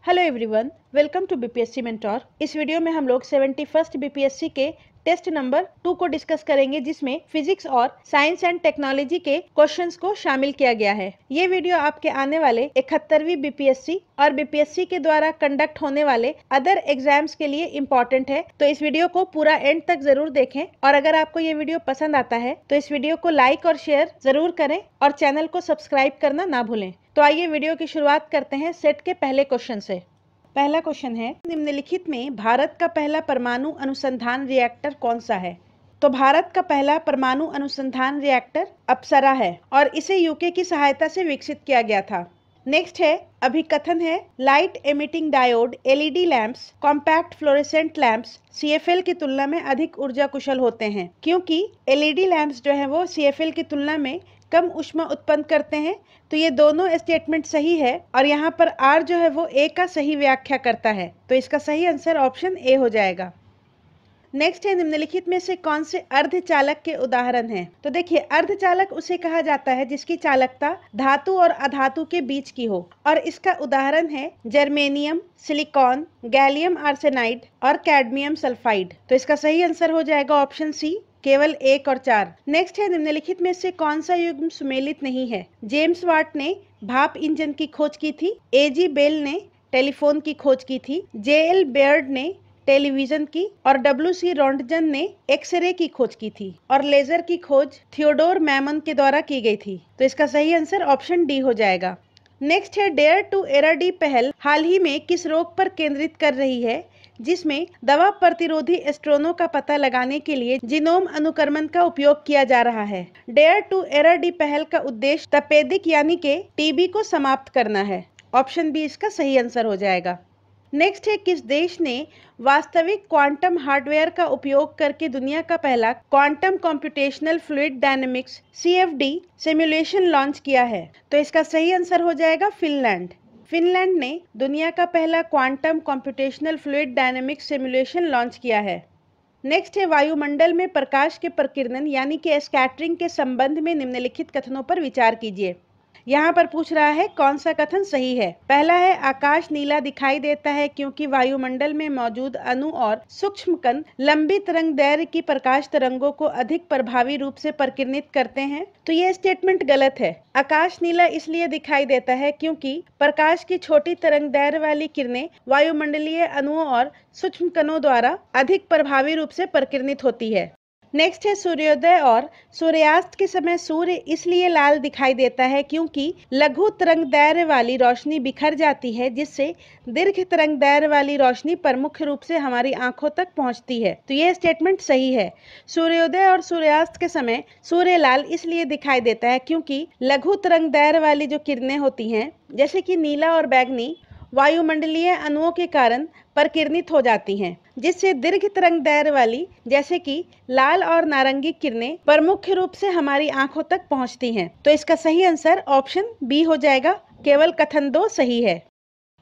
Hello everyone, welcome to BPSC mentor. इस video में हम लोग 71st बीपीएससी के टेस्ट नंबर 2 को डिस्कस करेंगे, जिसमें फिजिक्स और साइंस एंड टेक्नोलॉजी के क्वेश्चंस को शामिल किया गया है। ये वीडियो आपके आने वाले 71वीं बीपीएससी और बीपीएससी के द्वारा कंडक्ट होने वाले अदर एग्जाम्स के लिए इम्पोर्टेंट है, तो इस वीडियो को पूरा एंड तक जरूर देखें। और अगर आपको ये वीडियो पसंद आता है तो इस वीडियो को लाइक और शेयर जरूर करें और चैनल को सब्सक्राइब करना ना भूलें। तो आइए वीडियो की शुरुआत करते हैं सेट के पहले क्वेश्चन से। पहला क्वेश्चन है, निम्नलिखित में भारत का पहला परमाणु अनुसंधान रिएक्टर कौन सा है? तो भारत का पहला परमाणु अनुसंधान रिएक्टर अप्सरा है और इसे यूके की सहायता से विकसित किया गया था। नेक्स्ट है, अभिकथन है, light emitting diode LED lamps compact fluorescent lamps CFL की तुलना में अधिक ऊर्जा कुशल होते हैं, क्योंकि एलईडी लैंप्स जो है वो सीएफएल की तुलना में कम ऊष्मा उत्पन्न करते हैं। तो ये दोनों स्टेटमेंट सही है और यहाँ पर आर जो है वो ए का सही व्याख्या करता है, तो इसका सही आंसर ऑप्शन ए हो जाएगा। नेक्स्ट है, निम्नलिखित में से कौन से अर्धचालक के उदाहरण हैं? तो देखिए, अर्धचालक उसे कहा जाता है जिसकी चालकता धातु और अधातु के बीच की हो, और इसका उदाहरण है जर्मेनियम, सिलिकॉन, गैलियम आर्सेनाइड और कैडमियम सल्फाइड। तो इसका सही आंसर हो जाएगा ऑप्शन सी, केवल 1 और 4। नेक्स्ट है, निम्नलिखित में से कौन सा युग्म सुमेलित नहीं है? जेम्स वाट ने भाप इंजन की खोज की थी, एजी बेल ने टेलीफोन की खोज की थी, जेएल बेयर्ड ने टेलीविजन की और डब्ल्यूसी रोंटगन ने एक्सरे की खोज की थी, और लेजर की खोज थियोडोर मैमन के द्वारा की गई थी। तो इसका सही आंसर ऑप्शन डी हो जाएगा। नेक्स्ट है, डेयर टू एराडी पहल हाल ही में किस रोग पर केंद्रित कर रही है, जिसमें दवा प्रतिरोधी एस्ट्रोनों का पता लगाने के लिए जीनोम अनुक्रमण का उपयोग किया जा रहा है। डेयर टू एराडी पहल का उद्देश्य तपेदिक यानी के टीबी को समाप्त करना है। ऑप्शन बी इसका सही आंसर हो जाएगा। नेक्स्ट है, किस देश ने वास्तविक क्वांटम हार्डवेयर का उपयोग करके दुनिया का पहला quantum computational fluid dynamics CFD simulation launch किया है? तो इसका सही आंसर हो जाएगा फिनलैंड। फिनलैंड ने दुनिया का पहला quantum computational fluid dynamics simulation launch किया है। नेक्स्ट है, वायुमंडल में प्रकाश के प्रकीर्णन यानी कि स्कैटरिंग के संबंध में निम्नलिखित कथनों पर विचार कीजिए। यहाँ पर पूछ रहा है कौन सा कथन सही है। पहला है, आकाश नीला दिखाई देता है क्योंकि वायुमंडल में मौजूद अणु और सूक्ष्म कण लंबी तरंग दैर्घ्य की प्रकाश तरंगों को अधिक प्रभावी रूप से प्रकीर्णित करते हैं। तो ये स्टेटमेंट गलत है। आकाश नीला इसलिए दिखाई देता है क्योंकि प्रकाश की छोटी तरंग दैर्घ्य वाली किरणें वायुमंडलीय अणुओं और सूक्ष्म कणों द्वारा अधिक प्रभावी रूप से प्रकीर्णित होती है। नेक्स्ट है, सूर्योदय और सूर्यास्त के समय सूर्य इसलिए लाल दिखाई देता है क्योंकि लघु तरंग दैर्घ्य वाली रोशनी बिखर जाती है, जिससे दीर्घ तरंग दैर्घ्य वाली रोशनी प्रमुख रूप से हमारी आंखों तक पहुंचती है। तो ये स्टेटमेंट सही है। सूर्योदय और सूर्यास्त के समय सूर्य लाल इसलिए दिखाई देता है क्योंकि लघु तरंग दैर्घ्य वाली जो किरणें होती हैं, जैसे कि नीला और बैंगनी, वायुमंडलीय अणुओं के कारण प्रकीर्णित हो जाती हैं, जिससे दीर्घ तरंग दैर्घ्य वाली जैसे कि लाल और नारंगी किरणें प्रमुख रूप से हमारी आंखों तक पहुंचती हैं। तो इसका सही आंसर ऑप्शन बी हो जाएगा, केवल कथन 2 सही है।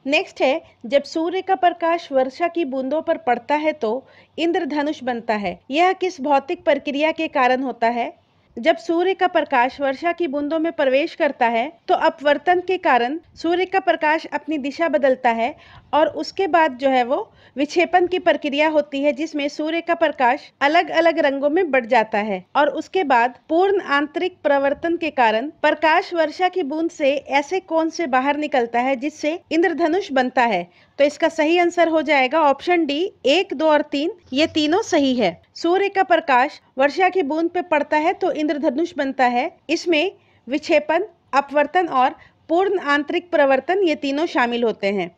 नेक्स्ट है, जब सूर्य का प्रकाश वर्षा की बूंदों पर पड़ता है तो इंद्रधनुष बनता है। यह किस भौतिक प्रक्रिया के कारण होता है? जब सूर्य का प्रकाश वर्षा की बूंदों में प्रवेश करता है तो अपवर्तन के कारण सूर्य का प्रकाश अपनी दिशा बदलता है, और उसके बाद जो है वो विक्षेपण की प्रक्रिया होती है, जिसमें सूर्य का प्रकाश अलग अलग रंगों में बढ़ जाता है, और उसके बाद पूर्ण आंतरिक प्रवर्तन के कारण प्रकाश वर्षा की बूंद से ऐसे कोण से बाहर निकलता है जिससे इंद्रधनुष बनता है। तो इसका सही आंसर हो जाएगा ऑप्शन डी, 1, 2 और 3, ये तीनों सही है। सूर्य का प्रकाश वर्षा की बूंद पे पड़ता है तो इंद्रधनुष बनता है। इसमें विक्षेपण, अपवर्तन और पूर्ण आंतरिक प्रवर्तन ये तीनों शामिल होते हैं।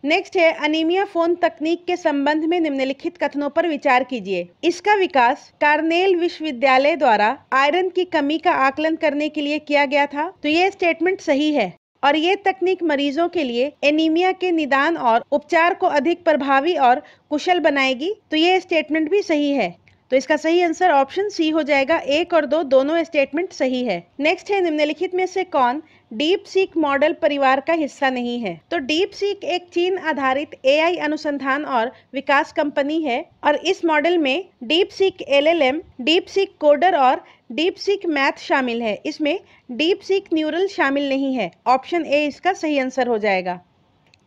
नेक्स्ट है, अनीमिया फोन तकनीक के संबंध में निम्नलिखित कथनों पर विचार कीजिए। इसका विकास कार्नेल विश्वविद्यालय द्वारा आयरन की कमी का आकलन करने के लिए किया गया था। तो ये स्टेटमेंट सही है, और ये तकनीक मरीजों के लिए एनीमिया के निदान और उपचार को अधिक प्रभावी और कुशल बनाएगी। तो ये स्टेटमेंट भी सही है। तो इसका सही आंसर ऑप्शन सी हो जाएगा। 1 और 2 दोनों स्टेटमेंट सही है। नेक्स्ट है, निम्नलिखित में से कौन डीप सीक मॉडल परिवार का हिस्सा नहीं है? तो डीप सीक एक चीन आधारित एआई अनुसंधान और विकास कंपनी है, और इस मॉडल में deep seek LLM, deep seek coder और डीप सीक मैथ शामिल है। इसमें डीप सीक न्यूरल शामिल नहीं है। ऑप्शन ए इसका सही आंसर हो जाएगा।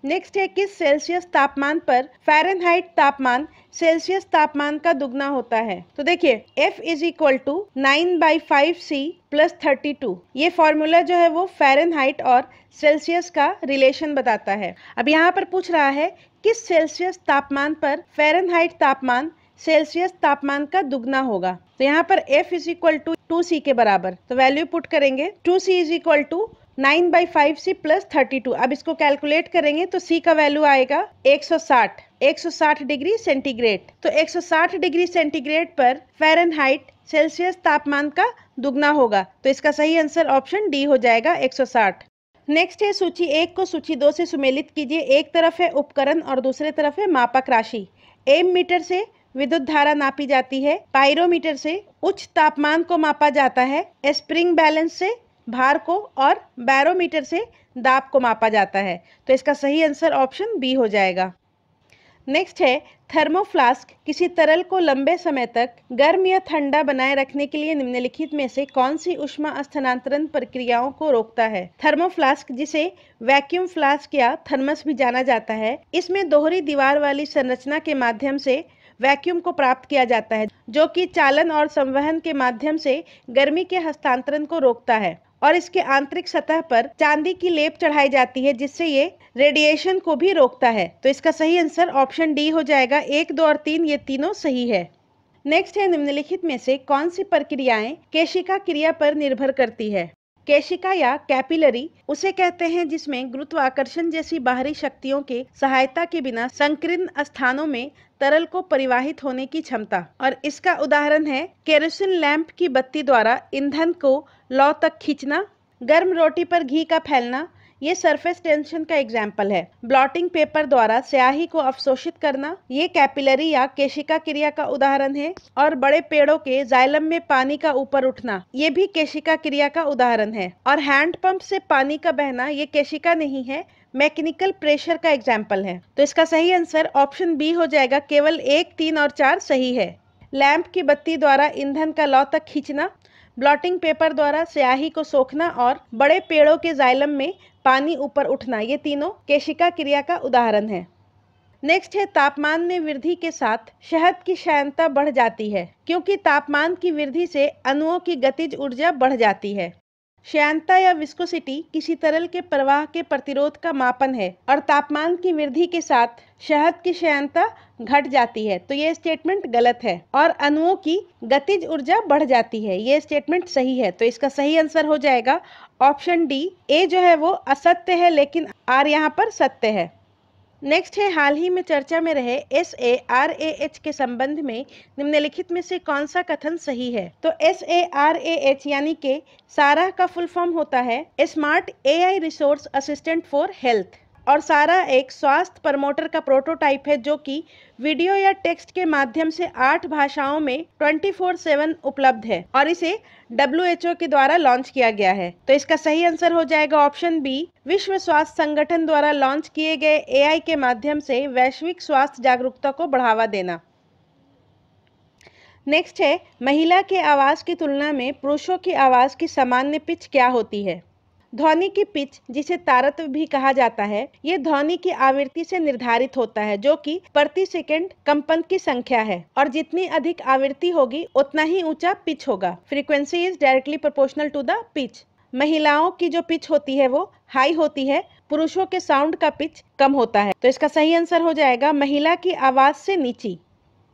नेक्स्ट है किस सेल्सियस तापमान पर फ़ारेनहाइट तापमान सेल्सियस तापमान का दुगना होता है। तो देखिए F is equal to 9/5C plus 32। ये फॉर्मूला जो है वो फ़ारेनहाइट और सेल्सियस का रिलेशन बताता है। अब यहाँ पर पूछ रहा है किस सेल्सियस तापमान पर फ़ारेनहाइट तापमान सेल्सियस तापमान का दुगना होगा। तो यहाँ पर F is equal to 2C के बराबर, तो वैल्यू पुट करेंगे 2C is equal to 9/5C plus 32। अब इसको कैलकुलेट करेंगे तो C का वैल्यू आएगा 160 डिग्री सेंटीग्रेड। तो 160 डिग्री सेंटीग्रेड पर फ़ारेनहाइट सेल्सियस तापमान का दुगना होगा, तो इसका सही आंसर ऑप्शन डी हो जाएगा 160। नेक्स्ट है सूची 1 को सूची 2 से सुमेलित कीजिए। एक तरफ है उपकरण और दूसरे तरफ है मापक राशि। एम मीटर से विद्युत धारा नापी जाती है, पायरोमीटर से उच्च तापमान को मापा जाता है, स्प्रिंग बैलेंस से भार को और बैरोमीटर से दाब को मापा जाता है। तो इसका सही आंसर ऑप्शन बी हो जाएगा। नेक्स्ट है थर्मोफ्लास्क किसी तरल को लंबे समय तक गर्म या ठंडा बनाए रखने के लिए निम्नलिखित में से कौन सी ऊष्मा स्थानांतरण प्रक्रियाओं को रोकता है। थर्मोफ्लास्क जिसे वैक्यूम फ्लास्क या थर्मस भी जाना जाता है, इसमें दोहरी दीवार वाली संरचना के माध्यम से वैक्यूम को प्राप्त किया जाता है, जो कि चालन और संवहन के माध्यम से गर्मी के हस्तांतरण को रोकता है। और इसके आंतरिक सतह पर चांदी की लेप चढ़ाई जाती है, जिससे ये रेडिएशन को भी रोकता है। तो इसका सही आंसर ऑप्शन डी हो जाएगा। 1, 2 और 3 ये तीनों सही है। नेक्स्ट है निम्नलिखित में से कौन सी प्रक्रियाएं केशिका क्रिया पर निर्भर करती है। केशिका या कैपिलरी उसे कहते हैं जिसमें गुरुत्वाकर्षण जैसी बाहरी शक्तियों के सहायता के बिना संकीर्ण स्थानों में तरल को परिवाहित होने की क्षमता। और इसका उदाहरण है केरोसिन लैंप की बत्ती द्वारा ईंधन को लौ तक खींचना, गर्म रोटी पर घी का फैलना, ये सरफेस टेंशन का एग्जाम्पल है। ब्लॉटिंग पेपर द्वारा स्याही को अवशोषित करना, ये कैपिलरी या केशिका क्रिया का उदाहरण है। और बड़े पेड़ों के जाइलम में पानी का ऊपर उठना, ये भी केशिका क्रिया का उदाहरण है। और हैंड पंप से पानी का बहना ये केशिका नहीं है, मैकेनिकल प्रेशर का एग्जाम्पल है। तो इसका सही आंसर ऑप्शन बी हो जाएगा। केवल 1, 3 और 4 सही है। लैंप की बत्ती द्वारा ईंधन का लौ तक खींचना, ब्लॉटिंग पेपर द्वारा स्याही को सोखना और बड़े पेड़ों के जाइलम में पानी ऊपर उठना, ये तीनों केशिका क्रिया का उदाहरण है। नेक्स्ट है तापमान में वृद्धि के साथ शहद की श्यानता बढ़ जाती है, क्योंकि तापमान की वृद्धि से अणुओं की गतिज ऊर्जा बढ़ जाती है। श्यानता या विस्कोसिटी किसी तरल के प्रवाह के प्रतिरोध का मापन है और तापमान की वृद्धि के साथ शहद की श्यानता घट जाती है, तो ये स्टेटमेंट गलत है। और अणुओं की गतिज ऊर्जा बढ़ जाती है, ये स्टेटमेंट सही है। तो इसका सही आंसर हो जाएगा ऑप्शन डी। ए जो है वो असत्य है, लेकिन आर यहाँ पर सत्य है। नेक्स्ट है हाल ही में चर्चा में रहे SARAH के संबंध में निम्नलिखित में से कौन सा कथन सही है। तो SARAH यानी कि सारा का फुल फॉर्म होता है smart AI resource assistant for health. और सारा एक स्वास्थ्य प्रमोटर का प्रोटोटाइप है, जो कि वीडियो या टेक्स्ट के माध्यम से 8 भाषाओं में 24/7 उपलब्ध है और इसे WHO के द्वारा लॉन्च किया गया है। तो इसका सही आंसर हो जाएगा ऑप्शन बी। विश्व स्वास्थ्य संगठन द्वारा लॉन्च किए गए AI के माध्यम से वैश्विक स्वास्थ्य जागरूकता को बढ़ावा देना। नेक्स्ट है महिला के आवाज की तुलना में पुरुषों की आवाज की सामान्य पिच क्या होती है। ध्वनि की पिच, जिसे तारतम्य भी कहा जाता है, ये ध्वनि की आवृत्ति से निर्धारित होता है, जो कि प्रति सेकंड कंपन की संख्या है। और जितनी अधिक आवृत्ति होगी उतना ही ऊंचा पिच होगा। Frequency is directly proportional to the pitch. महिलाओं की जो पिच होती है वो हाई होती है, पुरुषों के साउंड का पिच कम होता है। तो इसका सही आंसर हो जाएगा महिला की आवाज से नीची।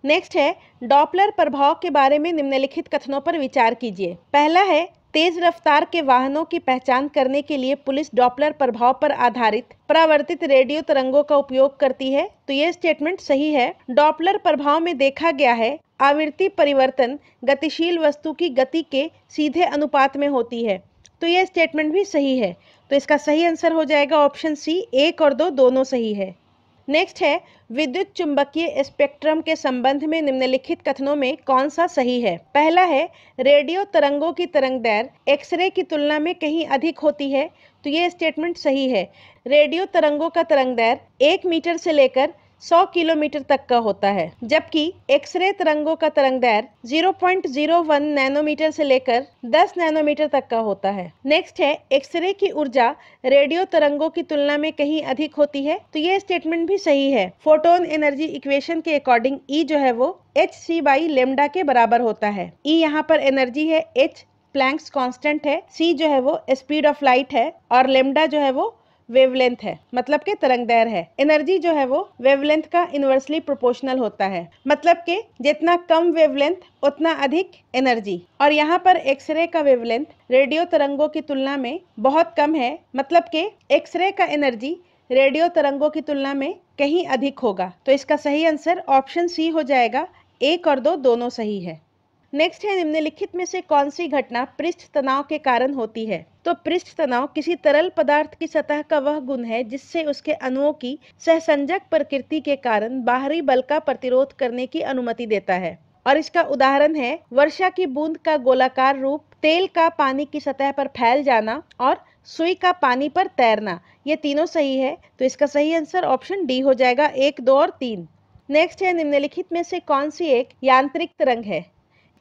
नेक्स्ट है डॉपलर प्रभाव के बारे में निम्नलिखित कथनों पर विचार कीजिए। पहला है तेज रफ्तार के वाहनों की पहचान करने के लिए पुलिस डॉपलर प्रभाव पर आधारित परावर्तित रेडियो तरंगों का उपयोग करती है। तो ये स्टेटमेंट सही है। डॉपलर प्रभाव में देखा गया है आवृत्ति परिवर्तन गतिशील वस्तु की गति के सीधे अनुपात में होती है। तो ये स्टेटमेंट भी सही है। तो इसका सही आंसर हो जाएगा ऑप्शन सी। 1 और 2 दोनों सही है। नेक्स्ट है विद्युत चुंबकीय स्पेक्ट्रम के संबंध में निम्नलिखित कथनों में कौन सा सही है। पहला है रेडियो तरंगों की तरंगदैर्घ्य एक्सरे की तुलना में कहीं अधिक होती है। तो ये स्टेटमेंट सही है। रेडियो तरंगों का तरंगदैर्घ्य 1 मीटर से लेकर 100 किलोमीटर तक का होता है, जबकि एक्सरे तरंगों का तरंगदैर्घ्य 0.01 नैनोमीटर से लेकर 10 नैनोमीटर तक का होता है। नेक्स्ट है, एक्सरे की ऊर्जा रेडियो तरंगों की तुलना में कहीं अधिक होती है, तो ये स्टेटमेंट भी सही है। फोटोन एनर्जी इक्वेशन के अकॉर्डिंग E जो है वो hc/λ के बराबर होता है। E यहाँ पर एनर्जी है, h प्लैंक्स कांस्टेंट है, c जो है वो स्पीड ऑफ लाइट है और लेमडा जो है वो वेवलेंथ है, मतलब के तरंगदैर्घ्य है। एनर्जी जो है वो वेवलेंथ का इनवर्सली प्रोपोर्शनल होता है, मतलब के जितना कम वेवलेंथ उतना अधिक एनर्जी। और यहाँ पर एक्सरे का वेवलेंथ रेडियो तरंगों की तुलना में बहुत कम है, मतलब के एक्सरे का एनर्जी रेडियो तरंगों की तुलना में कहीं अधिक होगा। तो इसका सही आंसर ऑप्शन सी हो जाएगा। 1 और 2 दोनों सही है। नेक्स्ट है, निम्नलिखित में से कौन सी घटना पृष्ठ तनाव के कारण होती है? तो पृष्ठ तनाव किसी तरल पदार्थ की सतह का वह गुण है जिससे उसके अणुओं की सहसंजक प्रकृति के कारण बाहरी बल का प्रतिरोध करने की अनुमति देता है। और इसका उदाहरण है वर्षा की बूंद का गोलाकार रूप, तेल का पानी की सतह पर फैल जाना और सुई का पानी पर तैरना। ये तीनों सही है, तो इसका सही आंसर ऑप्शन डी हो जाएगा। 1, 2 और 3। नेक्स्ट है, निम्नलिखित में से कौन सी एक यांत्रिक तरंग है?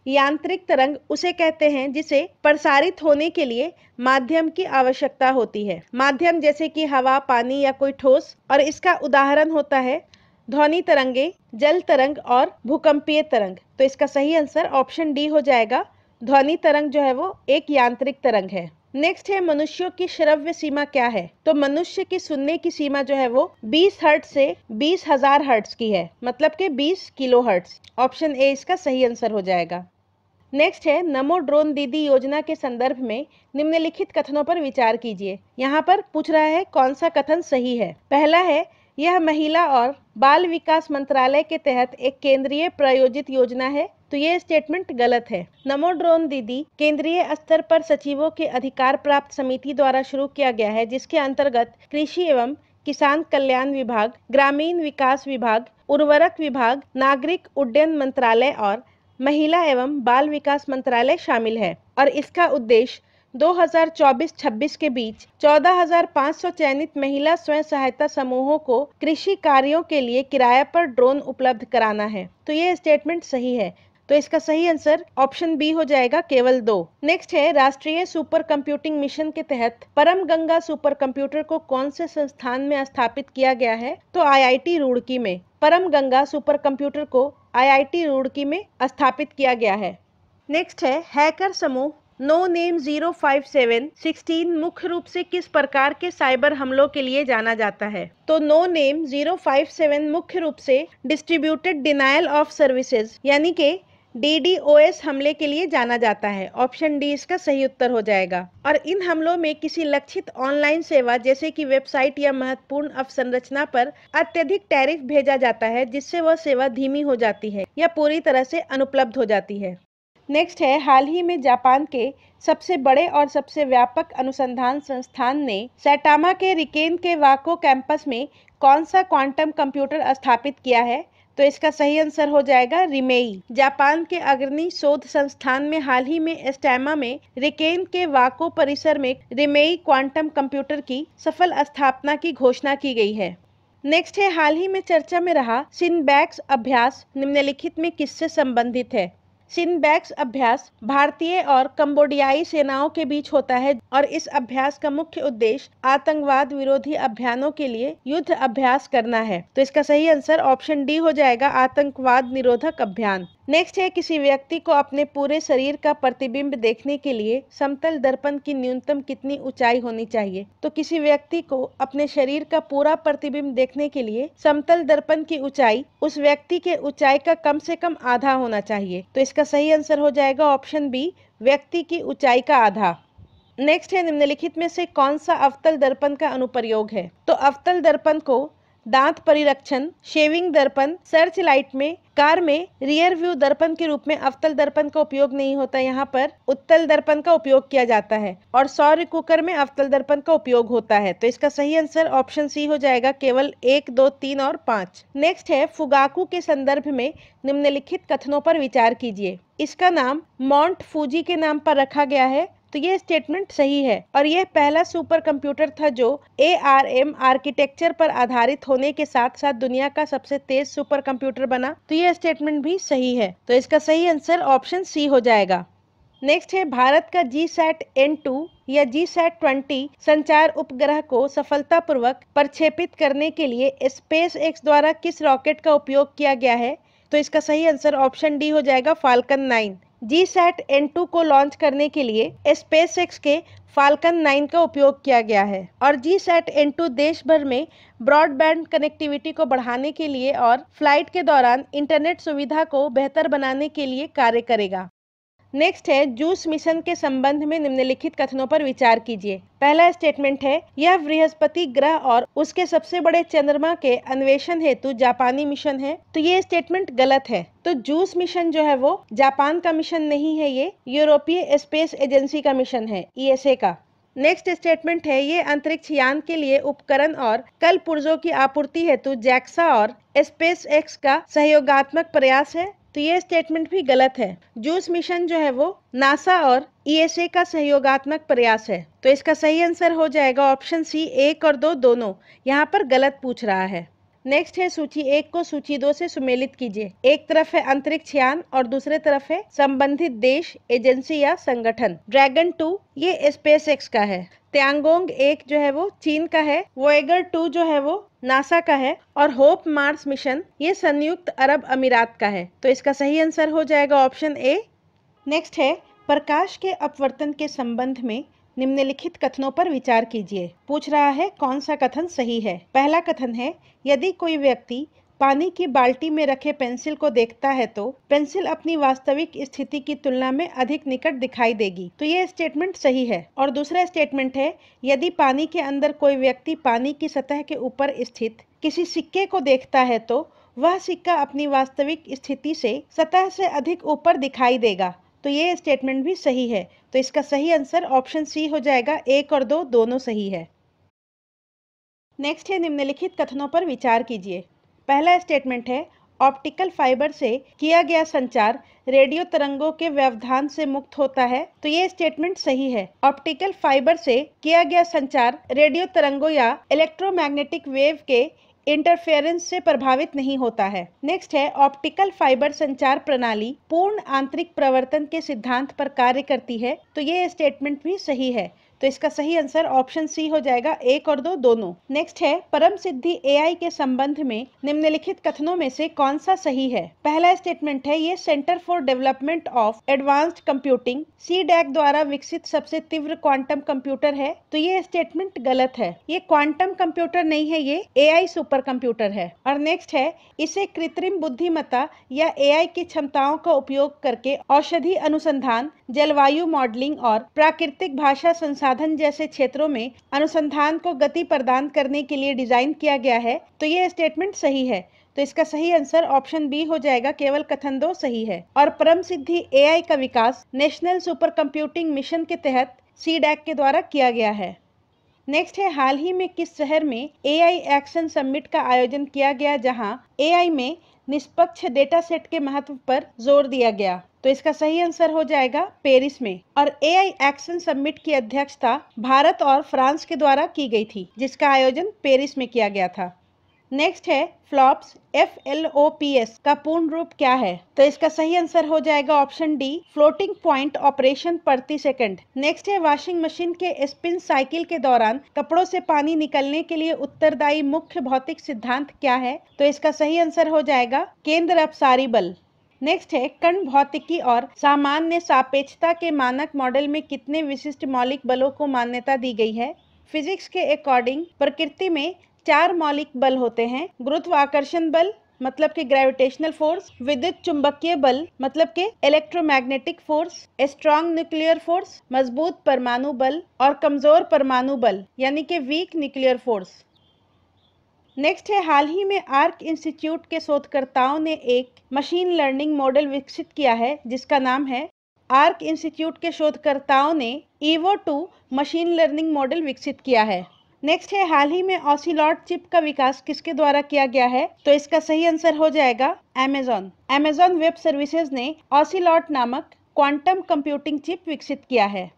यांत्रिक तरंग उसे कहते हैं जिसे प्रसारित होने के लिए माध्यम की आवश्यकता होती है। माध्यम जैसे कि हवा, पानी या कोई ठोस। और इसका उदाहरण होता है ध्वनि तरंगे, जल तरंग और भूकंपीय तरंग। तो इसका सही आंसर ऑप्शन डी हो जाएगा। ध्वनि तरंग जो है वो एक यांत्रिक तरंग है। नेक्स्ट है, मनुष्यों की श्रव्य सीमा क्या है? तो मनुष्य की सुनने की सीमा जो है वो 20 हर्ट्ज से 20,000 हर्ट्ज की है, मतलब के 20 किलो हर्ट्ज। ऑप्शन ए इसका सही आंसर हो जाएगा। नेक्स्ट है, नमो ड्रोन दीदी योजना के संदर्भ में निम्नलिखित कथनों पर विचार कीजिए। यहाँ पर पूछ रहा है कौन सा कथन सही है। पहला है, यह महिला और बाल विकास मंत्रालय के तहत एक केंद्रीय प्रायोजित योजना है, तो ये स्टेटमेंट गलत है। नमो ड्रोन दीदी केंद्रीय स्तर पर सचिवों के अधिकार प्राप्त समिति द्वारा शुरू किया गया है, जिसके अंतर्गत कृषि एवं किसान कल्याण विभाग, ग्रामीण विकास विभाग, उर्वरक विभाग, नागरिक उड्डयन मंत्रालय और महिला एवं बाल विकास मंत्रालय शामिल है। और इसका उद्देश्य 2024-26 के बीच 14,500 चयनित महिला स्वयं सहायता समूहों को कृषि कार्यों के लिए किराए पर ड्रोन उपलब्ध कराना है। तो ये स्टेटमेंट सही है, तो इसका सही आंसर ऑप्शन बी हो जाएगा, केवल 2। नेक्स्ट है, राष्ट्रीय सुपर कंप्यूटिंग मिशन के तहत परम गंगा सुपर कंप्यूटर को कौन से संस्थान में स्थापित किया गया है? तो IIT रुड़की में परम गंगा सुपर कंप्यूटर को IIT रुड़की में स्थापित किया गया है। नेक्स्ट है, हैकर समूह नो नेम 05716 मुख्य रूप से किस प्रकार के साइबर हमलों के लिए जाना जाता है? तो नो नेम 057 मुख्य रूप से डिस्ट्रीब्यूटेड डिनायल ऑफ सर्विसेज यानी कि DDoS हमले के लिए जाना जाता है। ऑप्शन डी इसका सही उत्तर हो जाएगा। और इन हमलों में किसी लक्षित ऑनलाइन सेवा जैसे कि वेबसाइट या महत्वपूर्ण अवसंरचना पर अत्यधिक टैरिफ भेजा जाता है, जिससे वह सेवा धीमी हो जाती है या पूरी तरह से अनुपलब्ध हो जाती है। नेक्स्ट है, हाल ही में जापान के सबसे बड़े और सबसे व्यापक अनुसंधान संस्थान ने सैटामा के रिकेन के वाको कैंपस में कौन सा क्वांटम कंप्यूटर स्थापित किया है? तो इसका सही आंसर हो जाएगा रिमेई। जापान के अग्रणी शोध संस्थान में हाल ही में स्टैमा में रिकेन के वाको परिसर में रिमेई क्वांटम कंप्यूटर की सफल स्थापना की घोषणा की गई है। नेक्स्ट है, हाल ही में चर्चा में रहा सिनबैक्स अभ्यास निम्नलिखित में किससे संबंधित है? सिनबैक्स अभ्यास भारतीय और कंबोडियाई सेनाओं के बीच होता है और इस अभ्यास का मुख्य उद्देश्य आतंकवाद विरोधी अभियानों के लिए युद्ध अभ्यास करना है। तो इसका सही आंसर ऑप्शन डी हो जाएगा, आतंकवाद निरोधक अभियान। नेक्स्ट है, किसी व्यक्ति को अपने पूरे शरीर का प्रतिबिंब देखने के लिए समतल दर्पण की न्यूनतम कितनी ऊंचाई होनी चाहिए? तो किसी व्यक्ति को अपने शरीर का पूरा प्रतिबिंब देखने के लिए समतल दर्पण की ऊंचाई उस व्यक्ति के ऊंचाई का कम से कम आधा होना चाहिए। तो इसका सही आंसर हो जाएगा ऑप्शन बी, व्यक्ति की ऊंचाई का आधा। नेक्स्ट है, निम्नलिखित में से कौन सा अवतल दर्पण का अनुप्रयोग है? तो अवतल दर्पण को दांत परिरक्षण, शेविंग दर्पण, सर्च लाइट में, कार में रियर व्यू दर्पण के रूप में अवतल दर्पण का उपयोग नहीं होता, यहाँ पर उत्तल दर्पण का उपयोग किया जाता है और सौर कुकर में अवतल दर्पण का उपयोग होता है। तो इसका सही आंसर ऑप्शन सी हो जाएगा, केवल 1, 2, 3 और 5। नेक्स्ट है, फुगाकू के संदर्भ में निम्नलिखित कथनों पर विचार कीजिए। इसका नाम माउंट फूजी के नाम पर रखा गया है, तो ये स्टेटमेंट सही है और यह पहला सुपर कंप्यूटर था जो ARM आर्किटेक्चर पर आधारित होने के साथ साथ दुनिया का सबसे तेज सुपर कंप्यूटर बना। तो ये स्टेटमेंट भी सही है, तो इसका सही आंसर ऑप्शन सी हो जाएगा। नेक्स्ट है, भारत का GSAT-N2 या GSAT-20 संचार उपग्रह को सफलतापूर्वक प्रक्षेपित करने के लिए SpaceX द्वारा किस रॉकेट का उपयोग किया गया है? तो इसका सही आंसर ऑप्शन डी हो जाएगा, फाल्कन 9। GSAT-N2 को लॉन्च करने के लिए SpaceX के फाल्कन 9 का उपयोग किया गया है और GSAT-N2 देश भर में ब्रॉडबैंड कनेक्टिविटी को बढ़ाने के लिए और फ्लाइट के दौरान इंटरनेट सुविधा को बेहतर बनाने के लिए कार्य करेगा। नेक्स्ट है, जूस मिशन के संबंध में निम्नलिखित कथनों पर विचार कीजिए। पहला स्टेटमेंट है, यह बृहस्पति ग्रह और उसके सबसे बड़े चंद्रमा के अन्वेषण हेतु जापानी मिशन है। तो ये स्टेटमेंट गलत है। तो जूस मिशन जो है वो जापान का मिशन नहीं है, ये यूरोपीय स्पेस एजेंसी का मिशन है, ESA का। नेक्स्ट स्टेटमेंट है, ये अंतरिक्ष यान के लिए उपकरण और कल पुर्जों की आपूर्ति हेतु JAXA और SpaceX का सहयोगात्मक प्रयास है। तो ये स्टेटमेंट भी गलत है। जूस मिशन जो है वो नासा और ESA का सहयोगात्मक प्रयास है। तो इसका सही आंसर हो जाएगा ऑप्शन सी, 1 और 2 दोनों। यहाँ पर गलत पूछ रहा है। नेक्स्ट है, सूची 1 को सूची 2 से सुमेलित कीजिए। एक तरफ है अंतरिक्ष यान और दूसरे तरफ है संबंधित देश, एजेंसी या संगठन। ड्रैगन 2 ये SpaceX का है। त्यांगोंग 1 जो है वो चीन का है। वोएगर 2 जो है वो नासा का है और होप मार्स मिशन ये संयुक्त अरब अमीरात का है। तो इसका सही आंसर हो जाएगा ऑप्शन ए। नेक्स्ट है, प्रकाश के अपवर्तन के संबंध में निम्नलिखित कथनों पर विचार कीजिए। पूछ रहा है कौन सा कथन सही है। पहला कथन है, यदि कोई व्यक्ति पानी की बाल्टी में रखे पेंसिल को देखता है तो पेंसिल अपनी वास्तविक स्थिति की तुलना में अधिक निकट दिखाई देगी। तो ये स्टेटमेंट सही है। और दूसरा स्टेटमेंट है, यदि पानी के अंदर कोई व्यक्ति पानी की सतह के ऊपर स्थित किसी सिक्के को देखता है तो वह सिक्का अपनी वास्तविक स्थिति से सतह से अधिक ऊपर दिखाई देगा। तो ये स्टेटमेंट भी सही है। तो इसका सही आंसर ऑप्शन सी हो जाएगा, 1 और 2 दोनों सही है। नेक्स्ट है, निम्नलिखित कथनों पर विचार कीजिए। पहला स्टेटमेंट है, ऑप्टिकल फाइबर से किया गया संचार रेडियो तरंगों के व्यवधान से मुक्त होता है। तो ये स्टेटमेंट सही है। ऑप्टिकल फाइबर से किया गया संचार रेडियो तरंगों या इलेक्ट्रोमैग्नेटिक वेव के इंटरफेरेंस से प्रभावित नहीं होता है। नेक्स्ट है, ऑप्टिकल फाइबर संचार प्रणाली पूर्ण आंतरिक प्रवर्तन के सिद्धांत पर कार्य करती है। तो ये स्टेटमेंट भी सही है। तो इसका सही आंसर ऑप्शन सी हो जाएगा, 1 और 2 दोनों। नेक्स्ट है, परम सिद्धि AI के संबंध में निम्नलिखित कथनों में से कौन सा सही है। पहला स्टेटमेंट है, ये centre for development of advanced computing CDAC द्वारा विकसित सबसे तीव्र क्वांटम कंप्यूटर है। तो ये स्टेटमेंट गलत है। ये क्वांटम कंप्यूटर नहीं है, ये AI सुपर कंप्यूटर है। और नेक्स्ट है, इसे कृत्रिम बुद्धिमत्ता या AI की क्षमताओं का उपयोग करके औषधि अनुसंधान, जलवायु मॉडलिंग और प्राकृतिक भाषा संसाधन जैसे क्षेत्रों में अनुसंधान को गति प्रदान करने के लिए डिजाइन किया गया है। तो ये स्टेटमेंट सही है। तो इसका सही आंसर ऑप्शन बी हो जाएगा, केवल कथन 2 सही है। और परम सिद्धि AI का विकास नेशनल सुपर कंप्यूटिंग मिशन के तहत CDAC के द्वारा किया गया है। नेक्स्ट है, हाल ही में किस शहर में AI एक्शन समिट का आयोजन किया गया जहां AI में निष्पक्ष डेटा सेट के महत्व पर जोर दिया गया। तो इसका सही आंसर हो जाएगा पेरिस में। और AI एक्शन समिट की अध्यक्षता भारत और फ्रांस के द्वारा की गई थी, जिसका आयोजन पेरिस में किया गया था। नेक्स्ट है, फ्लॉप्स FLOPS का पूर्ण रूप क्या है। तो इसका सही आंसर हो जाएगा option D, floating point operation प्रति सेकंड। नेक्स्ट है, वॉशिंग मशीन के स्पिन साइकिल के दौरान कपड़ों से पानी निकलने के लिए उत्तरदायी मुख्य भौतिक सिद्धांत क्या है। तो इसका सही आंसर हो जाएगा केंद्र अपसारी बल। नेक्स्ट है, कण भौतिकी और सामान्य सापेक्षता के मानक मॉडल में कितने विशिष्ट मौलिक बलों को मान्यता दी गई है। फिजिक्स के अकॉर्डिंग प्रकृति में 4 मौलिक बल होते हैं। गुरुत्वाकर्षण बल मतलब के ग्रेविटेशनल फोर्स, विद्युत चुंबकीय बल मतलब के electromagnetic force, strong nuclear force मजबूत परमाणु बल और कमजोर परमाणु बल यानी कि वीक न्यूक्लियर फोर्स। नेक्स्ट है, हाल ही में आर्क इंस्टीट्यूट के शोधकर्ताओं ने एक मशीन लर्निंग मॉडल विकसित किया है जिसका नाम है, आर्क इंस्टीट्यूट के शोधकर्ताओं ने EVO2 मशीन लर्निंग मॉडल विकसित किया है। नेक्स्ट है, हाल ही में ऑसिलॉट चिप का विकास किसके द्वारा किया गया है। तो इसका सही आंसर हो जाएगा अमेज़न वेब सर्विसेज ने ऑसिलॉट नामक क्वांटम कंप्यूटिंग चिप विकसित किया है।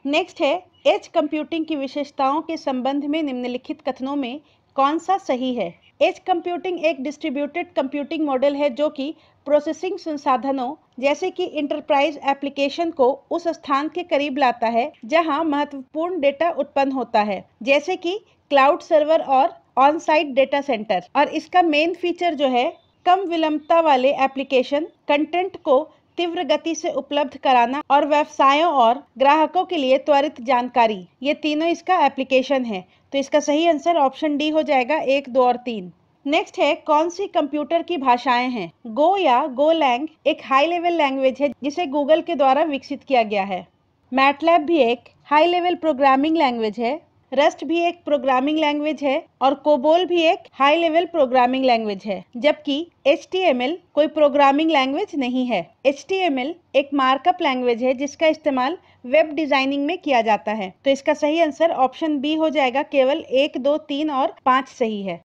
नेक्स्ट है एज कंप्यूटिंग की विशेषताओं के संबंध में निम्नलिखित कथनों में कौन सा सही है। एज कंप्यूटिंग एक डिस्ट्रीब्यूटेड कंप्यूटिंग मॉडल है जो कि प्रोसेसिंग संसाधनों जैसे कि इंटरप्राइज एप्लीकेशन को उस स्थान के करीब लाता है जहां महत्वपूर्ण डेटा उत्पन्न होता है, जैसे कि क्लाउड सर्वर और ऑन साइट डेटा सेंटर। और इसका मेन फीचर जो है कम विलंबता वाले एप्लीकेशन कंटेंट को तीव्र गति से उपलब्ध कराना और व्यवसायों और ग्राहकों के लिए त्वरित जानकारी, ये तीनों इसका एप्लीकेशन है। तो इसका सही आंसर ऑप्शन डी हो जाएगा 1, 2 और 3। नेक्स्ट है कौन सी कंप्यूटर की भाषाएं हैं। गो या गोलैंग एक हाई लेवल लैंग्वेज है जिसे गूगल के द्वारा विकसित किया गया है। मैटलैब भी एक हाई लेवल प्रोग्रामिंग लैंग्वेज है। रस्ट भी एक प्रोग्रामिंग लैंग्वेज है और कोबोल भी एक हाई लेवल प्रोग्रामिंग लैंग्वेज है, जबकि HTML कोई प्रोग्रामिंग लैंग्वेज नहीं है। HTML एक मार्कअप लैंग्वेज है जिसका इस्तेमाल वेब डिजाइनिंग में किया जाता है। तो इसका सही आंसर ऑप्शन बी हो जाएगा, केवल 1, 2, 3 और 5 सही है।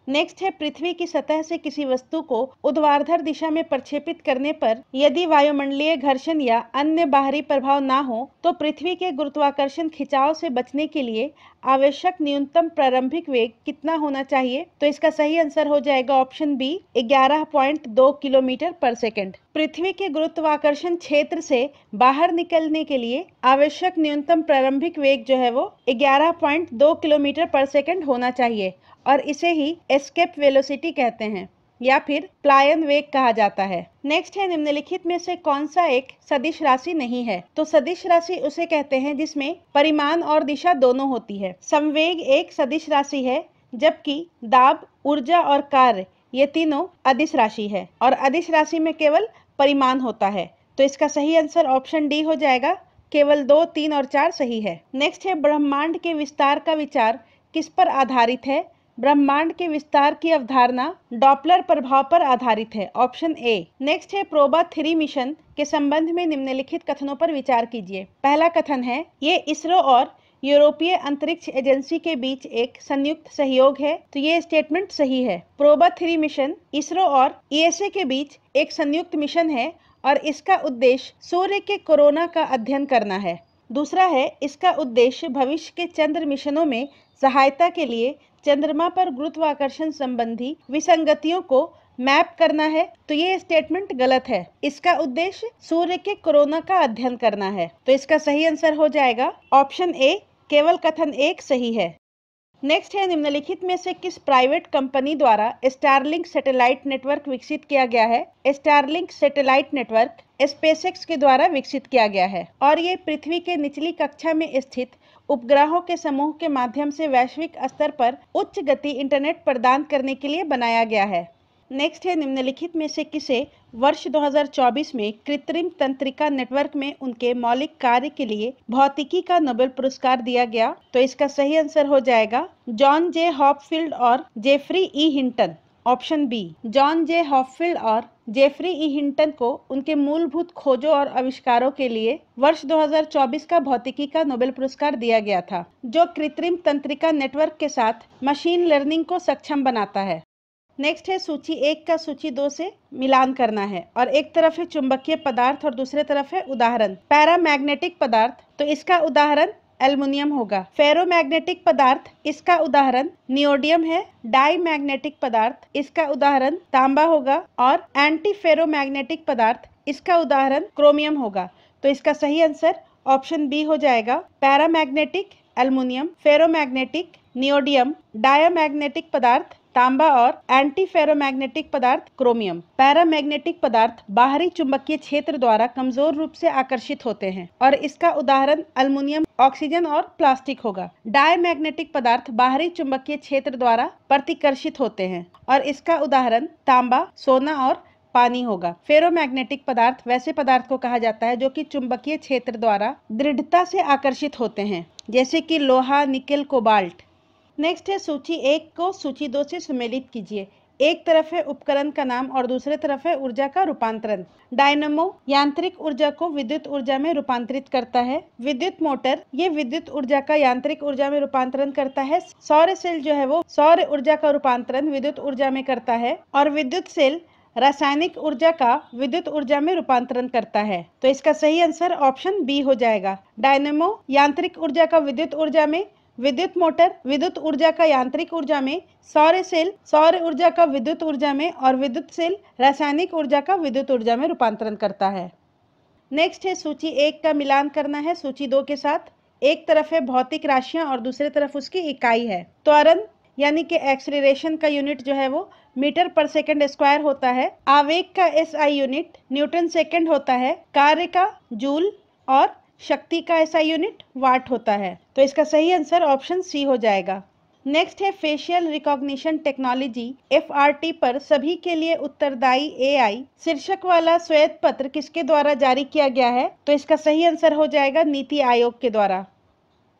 नेक्स्ट है पृथ्वी की सतह से किसी वस्तु को ऊर्ध्वाधर दिशा में प्रक्षेपित करने पर यदि वायुमंडलीय घर्षण या अन्य बाहरी प्रभाव ना हो तो पृथ्वी के गुरुत्वाकर्षण खिंचाव से बचने के लिए आवश्यक न्यूनतम प्रारंभिक वेग कितना होना चाहिए। तो इसका सही आंसर हो जाएगा ऑप्शन बी 11.2 किलोमीटर पर सेकंड। पृथ्वी के गुरुत्वाकर्षण क्षेत्र से बाहर निकलने के लिए आवश्यक न्यूनतम प्रारंभिक वेग जो है वो 11.2 किलोमीटर पर सेकंड होना चाहिए और इसे ही एस्केप वेलोसिटी कहते हैं या फिर प्लायन वेग कहा जाता है। नेक्स्ट है निम्नलिखित में से कौन सा एक सदिश राशि नहीं है। तो सदिश राशि उसे कहते हैं जिसमें परिमाण और दिशा दोनों होती है। संवेग एक सदिश राशि है, जबकि दाब, ऊर्जा और कार्य ये तीनों अदिश राशि है और अदिश राशि में केवल परिमाण होता है। तो इसका सही आंसर ऑप्शन डी हो जाएगा, केवल 2, 3 और 4 सही है। नेक्स्ट है ब्रह्मांड के विस्तार का विचार किस पर आधारित है। ब्रह्मांड के विस्तार की अवधारणा डॉपलर प्रभाव पर आधारित है, ऑप्शन ए। नेक्स्ट है प्रोबा 3 मिशन के संबंध में निम्नलिखित कथनों पर विचार कीजिए। पहला कथन है ये इसरो और यूरोपीय अंतरिक्ष एजेंसी के बीच एक संयुक्त सहयोग है। तो ये स्टेटमेंट सही है। प्रोबा 3 मिशन इसरो और ESA के बीच एक संयुक्त मिशन है और इसका उद्देश्य सूर्य के कोरोना का अध्ययन करना है। दूसरा है इसका उद्देश्य भविष्य के चंद्र मिशनों में सहायता के लिए चंद्रमा पर गुरुत्वाकर्षण संबंधी विसंगतियों को मैप करना है। तो ये स्टेटमेंट गलत है। इसका उद्देश्य सूर्य के कोरोना का अध्ययन करना है। तो इसका सही आंसर हो जाएगा ऑप्शन ए, केवल कथन 1 सही है। नेक्स्ट है निम्नलिखित में से किस प्राइवेट कंपनी द्वारा स्टारलिंक सैटेलाइट नेटवर्क विकसित किया गया है। स्टारलिंक सैटेलाइट नेटवर्क स्पेसएक्स के द्वारा विकसित किया गया है और ये पृथ्वी के निचली कक्षा में स्थित उपग्रहों के समूह के माध्यम से वैश्विक स्तर पर उच्च गति इंटरनेट प्रदान करने के लिए बनाया गया है। नेक्स्ट है निम्नलिखित में से किसे वर्ष 2024 में कृत्रिम तंत्रिका नेटवर्क में उनके मौलिक कार्य के लिए भौतिकी का नोबेल पुरस्कार दिया गया। तो इसका सही आंसर हो जाएगा जॉन जे हॉपफील्ड और जेफरी ई हिंटन, ऑप्शन बी। जॉन जे हॉपफील्ड और जेफरी ई हिंटन को उनके मूलभूत खोजों और आविष्कारों के लिए वर्ष 2024 का भौतिकी का नोबेल पुरस्कार दिया गया था, जो कृत्रिम तंत्रिका नेटवर्क के साथ मशीन लर्निंग को सक्षम बनाता है। नेक्स्ट है सूची 1 का सूची 2 से मिलान करना है और एक तरफ है चुंबकीय पदार्थ और दूसरे तरफ है उदाहरण। पैरामैग्नेटिक पदार्थ, तो इसका उदाहरण एल्युमिनियम होगा। फेरोमैग्नेटिक पदार्थ, इसका उदाहरण नियोडियम है। डाई मैग्नेटिक पदार्थ, इसका उदाहरण तांबा होगा और एंटी फेरोमैग्नेटिक पदार्थ, इसका उदाहरण क्रोमियम होगा। तो इसका सही आंसर ऑप्शन बी हो जाएगा। Paramagnetic aluminium, ferromagnetic neodymium, diamagnetic पदार्थ तांबा और एंटी फेरोमैग्नेटिक पदार्थ क्रोमियम। पैरामैग्नेटिक पदार्थ बाहरी चुंबकीय क्षेत्र द्वारा कमजोर रूप से आकर्षित होते हैं और इसका उदाहरण एल्युमिनियम, ऑक्सीजन और प्लास्टिक होगा। डायमैग्नेटिक पदार्थ बाहरी चुंबकीय क्षेत्र द्वारा प्रतिकर्षित होते हैं और इसका उदाहरण तांबा, सोना और पानी होगा। फेरोमैग्नेटिक पदार्थ वैसे पदार्थ को कहा जाता है जो कि चुंबकीय क्षेत्र द्वारा दृढ़ता से आकर्षित होते हैं, जैसे कि लोहा, निकेल, कोबाल्ट। नेक्स्ट है सूची 1 को सूची 2 से सम्मिलित कीजिए। एक तरफ है उपकरण का नाम और दूसरे तरफ है ऊर्जा का रूपांतरण। डायनेमो यांत्रिक ऊर्जा को विद्युत ऊर्जा में रूपांतरित करता है। विद्युत मोटर ये विद्युत ऊर्जा का यांत्रिक ऊर्जा में रूपांतरण करता है। सौर सेल जो है वो सौर ऊर्जा का रूपांतरण विद्युत ऊर्जा में करता है और विद्युत सेल रासायनिक ऊर्जा का विद्युत ऊर्जा में रूपांतरण करता है। तो इसका सही आंसर ऑप्शन बी हो जाएगा। डायनेमो यांत्रिक ऊर्जा का विद्युत ऊर्जा में, विद्युत मोटर विद्युत ऊर्जा का यांत्रिक ऊर्जा में, सौर सेल सौर ऊर्जा का विद्युत ऊर्जा में और विद्युत सेल रासायनिक ऊर्जा का विद्युत ऊर्जा में रूपांतरण करता है। नेक्स्ट है सूची 1 का मिलान करना है सूची 2 के साथ। एक तरफ है भौतिक राशियां और दूसरे तरफ उसकी इकाई है। त्वरण यानी कि एक्सीलरेशन का यूनिट जो है वो मीटर पर सेकंड स्क्वायर होता है। आवेग का एसआई यूनिट न्यूटन सेकंड होता है। कार्य का जूल और शक्ति का एसआई यूनिट वाट होता है। तो इसका सही आंसर ऑप्शन सी हो जाएगा। नेक्स्ट है फेशियल रिकॉग्निशन टेक्नोलॉजी FRT पर सभी के लिए उत्तरदायी AI शीर्षक वाला श्वेत पत्र किसके द्वारा जारी किया गया है? तो इसका सही आंसर हो जाएगा नीति आयोग के द्वारा।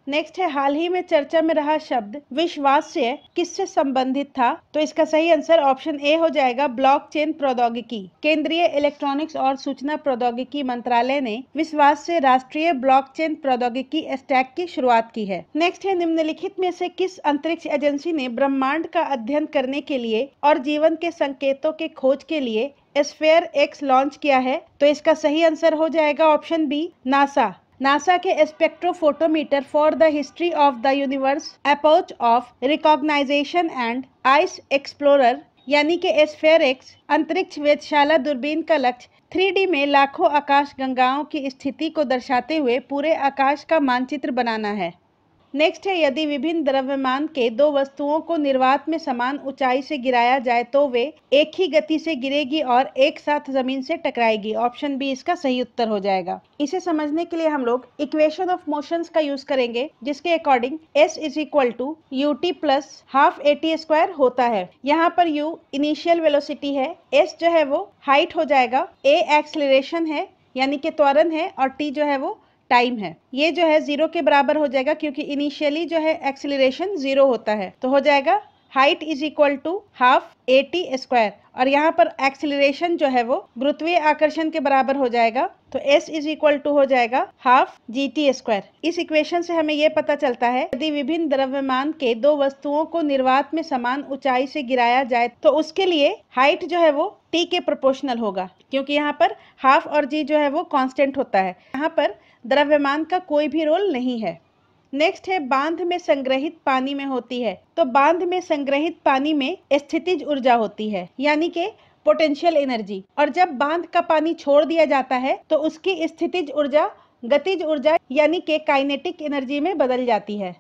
नेक्स्ट है हाल ही में चर्चा में रहा शब्द विश्वास्य किससे संबंधित था? तो इसका सही आंसर ऑप्शन ए हो जाएगा ब्लॉकचेन प्रौद्योगिकी। केंद्रीय इलेक्ट्रॉनिक्स और सूचना प्रौद्योगिकी मंत्रालय ने विश्वास्य राष्ट्रीय ब्लॉकचेन प्रौद्योगिकी स्टैक की शुरुआत की है। नेक्स्ट है निम्नलिखित में से किस अंतरिक्ष एजेंसी ने ब्रह्मांड का अध्ययन करने के लिए और जीवन के संकेतों के खोज के लिए स्फेयर X लॉन्च किया है? तो इसका सही आंसर हो जाएगा ऑप्शन बी नासा। नासा के spectrophotometer for the history of the universe approach of recognization and ice explorer यानी कि स्फेयर X अंतरिक्ष वेधशाला दूरबीन का लक्ष्य 3D में लाखों आकाश गंगाओं की स्थिति को दर्शाते हुए पूरे आकाश का मानचित्र बनाना है। नेक्स्ट है यदि विभिन्न द्रव्यमान के दो वस्तुओं को निर्वात में समान ऊंचाई से गिराया जाए तो वे एक ही गति से गिरेगी और एक साथ जमीन से टकराएगी। ऑप्शन बी इसका सही उत्तर हो जाएगा। इसे समझने के लिए हम लोग इक्वेशन ऑफ मोशंस का यूज करेंगे जिसके according S is equal to ut plus half AT square होता है। यहाँ पर u इनिशियल वेलोसिटी है, S जो है वो हाइट हो जाएगा, A एक्सेलरेशन है यानी कि त्वरण है और t जो है वो टाइम है। ये जो है 0 के बराबर हो जाएगा क्योंकि इनिशियली जो है एक्सेलरेशन 0 होता है। तो हो जाएगा height is equal to half AT square और यहाँ पर एक्सेलरेशन जो है वो गुरुत्वीय आकर्षण के बराबर हो जाएगा। तो S इज इक्वल टू हो जाएगा हाफ GT स्क्वायर। इस इक्वेशन से हमें यह पता चलता है यदि विभिन्न द्रव्यमान के दो वस्तुओं को निर्वात में समान ऊंचाई से गिराया जाए तो उसके लिए हाइट जो है वो T के प्रोपोर्शनल होगा क्योंकि यहाँ पर हाफ और G जो है वो कांस्टेंट होता है। यहाँ पर द्रव्यमान का कोई भी रोल नहीं है। नेक्स्ट है बांध में संग्रहित पानी में होती है। तो बांध में संग्रहित पानी में स्थितिज ऊर्जा होती है यानी कि पोटेंशियल एनर्जी, और जब बांध का पानी छोड़ दिया जाता है तो उसकी स्थितिज ऊर्जा गतिज ऊर्जा यानी कि काइनेटिक एनर्जी में बदल जाती है।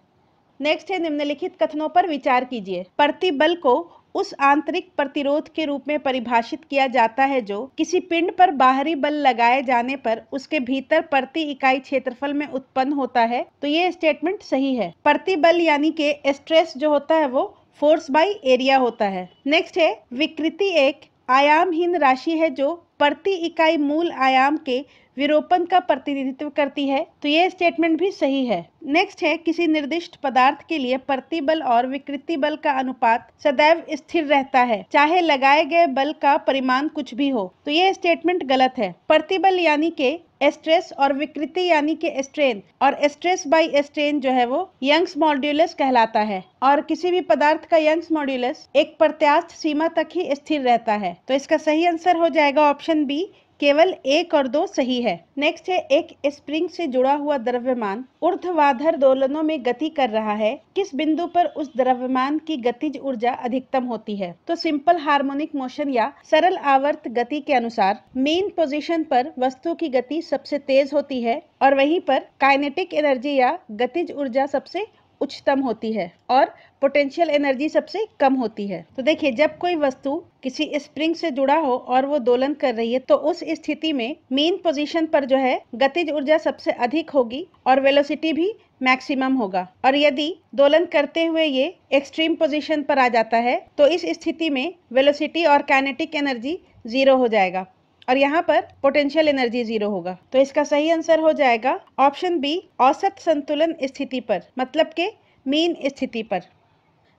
नेक्स्ट है निम्नलिखित कथनों पर विचार कीजिए। प्रतिबल को उस आंतरिक प्रतिरोध के रूप में परिभाषित किया जाता है जो किसी पिंड पर बाहरी बल लगाए जाने पर उसके भीतर प्रति इकाई क्षेत्रफल में उत्पन्न होता है। तो ये स्टेटमेंट सही है। प्रतिबल यानी कि स्ट्रेस जो होता है वो फोर्स बाय एरिया होता है। नेक्स्ट है विकृति एक आयामहीन राशि है जो प्रति इकाई मूल आयाम के विरूपण का प्रतिनिधित्व करती है। तो ये स्टेटमेंट भी सही है। नेक्स्ट है किसी निर्दिष्ट पदार्थ के लिए प्रतिबल और विकृति बल का अनुपात सदैव स्थिर रहता है चाहे लगाए गए बल का परिमाण कुछ भी हो। तो ये स्टेटमेंट गलत है। प्रतिबल यानी कि स्ट्रेस और विकृति यानी कि स्ट्रेन, और स्ट्रेस बाय स्ट्रेन जो है वो यंग्स मॉड्यूलस कहलाता है और किसी भी पदार्थ का यंग्स मॉड्यूलस एक प्रत्यास्थ सीमा तक ही स्थिर रहता है। तो इसका सही आंसर हो जाएगा ऑप्शन बी, केवल 1 और 2 सही है। नेक्स्ट है एक स्प्रिंग से जुड़ा हुआ द्रव्यमान ऊर्ध्वाधर दोलनों में गति कर रहा है, किस बिंदु पर उस द्रव्यमान की गतिज ऊर्जा अधिकतम होती है? तो सिंपल हार्मोनिक मोशन या सरल आवर्त गति के अनुसार मेन पोजीशन पर वस्तु की गति सबसे तेज होती है और वहीं पर काइनेटिक एनर्जी या गतिज ऊर्जा सबसे उच्चतम होती है और पोटेंशियल एनर्जी सबसे कम होती है। तो देखिए जब कोई वस्तु किसी स्प्रिंग से जुड़ा हो और वो दोलन कर रही है तो उस स्थिति में मेन पोजीशन पर जो है गतिज ऊर्जा सबसे अधिक होगी और वेलोसिटी भी मैक्सिमम होगा, और यदि दोलन करते हुए ये एक्सट्रीम पोजीशन पर आ जाता है तो इस स्थिति में वेलोसिटी और काइनेटिक एनर्जी 0 हो जाएगा और यहाँ पर पोटेंशियल एनर्जी 0 होगा। तो इसका सही आंसर हो जाएगा ऑप्शन बी, औसत संतुलन स्थिति पर, मतलब के मीन स्थिति पर।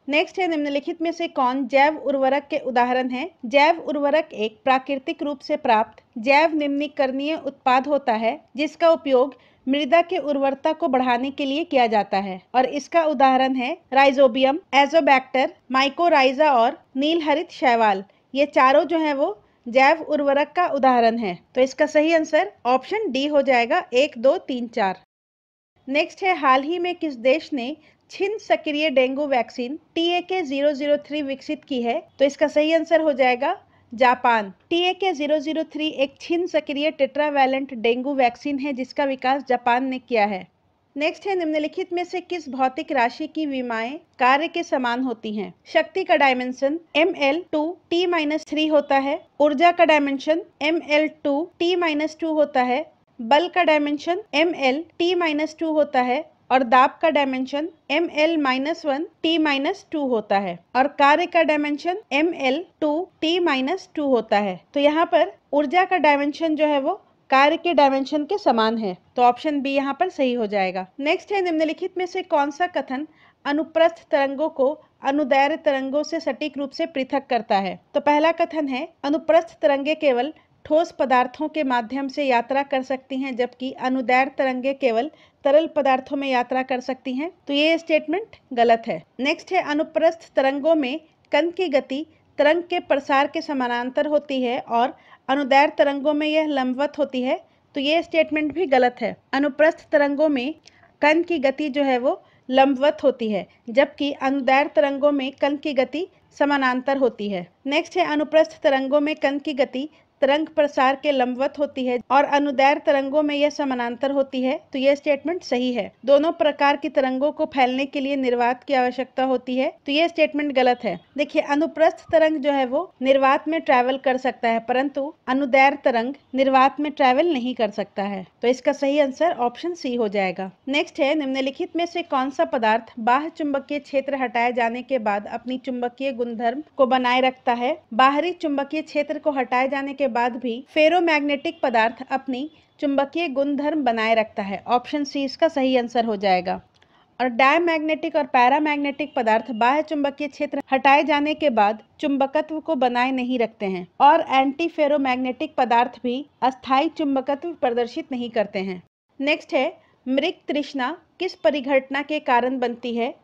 नेक्स्ट है निम्नलिखित में से कौन जैव उर्वरक के उदाहरण है? जैव उर्वरक एक प्राकृतिक रूप से प्राप्त जैव निम्नीकरणीय उत्पाद होता है जिसका उपयोग मृदा के उर्वरता को बढ़ाने के लिए किया जाता है और इसका उदाहरण है राइजोबियम, एजोबैक्टर, माइकोराइजा और नीलहरित शैवाल। ये चारों जो है वो जैव उर्वरक का उदाहरण है? तो इसका सही आंसर ऑप्शन डी हो जाएगा, 1, 2, 3, 4। नेक्स्ट है, हाल ही में किस देश ने छिन्न सक्रिय डेंगू वैक्सीन TAK-003 विकसित की है? तो इसका सही आंसर हो जाएगा जापान। TAK-003 एक छिन्न सक्रिय टेट्रावैलेंट डेंगू वैक्सीन है जिसका विकास जापान ने किया है। नेक्स्ट है, निम्नलिखित में से किस भौतिक राशि की विमाएं कार्य के समान होती हैं? शक्ति का डायमेंशन ML2T-3 होता है, ऊर्जा का डायमेंशन ML2T-2 होता है, बल का डायमेंशन ML T-2 होता है और दाब का डायमेंशन ML-1T-2 होता है और कार्य का डायमेंशन ML2T-2 होता है। तो यहाँ पर ऊर्जा का डायमेंशन जो है वो कार्य के डायमेंशन के समान है, तो ऑप्शन बी यहाँ पर सही हो जाएगा। नेक्स्ट है, निम्नलिखित में से कौन सा कथन अनुप्रस्थ तरंगों को अनुदैर्ध्य तरंगों से सटीक रूप से पृथक करता है? तो पहला कथन है, अनुप्रस्थ तरंगे केवल ठोस पदार्थों के माध्यम से यात्रा कर सकती हैं जबकि अनुदैर्ध्य तरंगे केवल तरल पदार्थों में यात्रा कर सकती हैं। तो ये स्टेटमेंट गलत है। नेक्स्ट है, अनुप्रस्थ तरंगों में कण की गति तरंग के प्रसार के समानांतर होती है और अनुदैर्ध्य तरंगों में यह लंबवत होती है। तो ये स्टेटमेंट भी गलत है। अनुप्रस्थ तरंगों में कण की गति जो है वो लंबवत होती है जबकि अनुदैर्ध्य तरंगों में कण की गति समानांतर होती है। नेक्स्ट है, अनुप्रस्थ तरंगों में कण की गति तरंग प्रसार के लंबवत होती है और अनुदैर्ध्य तरंगों में यह समानांतर होती है। तो यह स्टेटमेंट सही है। दोनों प्रकार की तरंगों को फैलने के लिए निर्वात की आवश्यकता होती है। तो यह स्टेटमेंट गलत है। देखिए, अनुप्रस्थ तरंग जो है वो निर्वात में ट्रैवल कर सकता है परंतु अनुदैर्ध्य तरंग निर्वात में ट्रैवल नहीं कर सकता है। तो इसका सही आंसर ऑप्शन सी हो जाएगा। नेक्स्ट है, निम्नलिखित में से कौन सा पदार्थ बाह्य चुंबकीय क्षेत्र हटाए जाने के बाद अपनी चुंबकीय गुणधर्म को बनाए रखता है? बाहरी चुंबकीय क्षेत्र को हटाए जाने के बाद भी फेरोमैग्नेटिक पदार्थ अपनी चुंबकीय गुणधर्म बनाए रखता है। ऑप्शन सी इसका सही आंसर हो जाएगा। और डायमैग्नेटिक और पैरामैग्नेटिक पदार्थ बाह्य चुंबकीय क्षेत्र हटाए जाने के बाद चुंबकत्व को बनाए नहीं रखते हैं और एंटी फेरोमैग्नेटिक पदार्थ भी अस्थायी चुंबकत्व प्रदर्शित नहीं करते हैं। नेक्स्ट है, मृग तृष्णा किस परिघटना के कारण बनती है?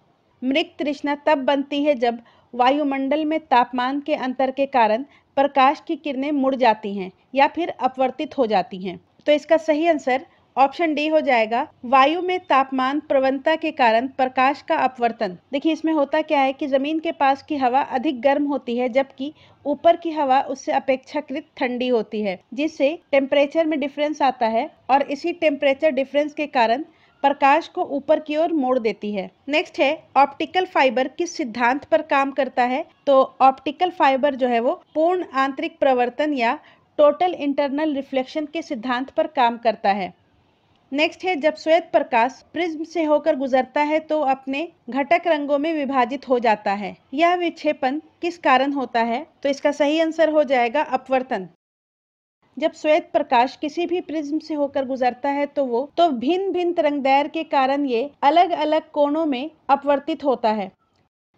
मृग तृष्णा तब बनती है जब वायुमंडल में तापमान के अंतर के कारण प्रकाश की किरणें मुड़ जाती हैं या फिर अपवर्तित हो जाती हैं। तो इसका सही आंसर ऑप्शन डी हो जाएगा, वायु में तापमान प्रवणता के कारण प्रकाश का अपवर्तन। देखिए, इसमें होता क्या है कि जमीन के पास की हवा अधिक गर्म होती है जबकि ऊपर की हवा उससे अपेक्षाकृत ठंडी होती है जिससे टेम्परेचर में डिफरेंस आता है और इसी टेम्परेचर डिफरेंस के कारण प्रकाश को ऊपर की ओर मोड़ देती है। नेक्स्ट है, ऑप्टिकल फाइबर किस सिद्धांत पर काम करता है? तो ऑप्टिकल फाइबर जो है वो पूर्ण आंतरिक प्रवर्तन या टोटल इंटरनल रिफ्लेक्शन के सिद्धांत पर काम करता है। नेक्स्ट है, जब श्वेत प्रकाश प्रिज्म से होकर गुजरता है तो अपने घटक रंगों में विभाजित हो जाता है। यह विक्षेपण किस कारण होता है? तो इसका सही आंसर हो जाएगा अपवर्तन। जब श्वेत प्रकाश किसी भी प्रिज्म से होकर गुजरता है तो भिन्न भिन्न तरंगदैर्घ्य के कारण ये अलग अलग कोणों में अपवर्तित होता है।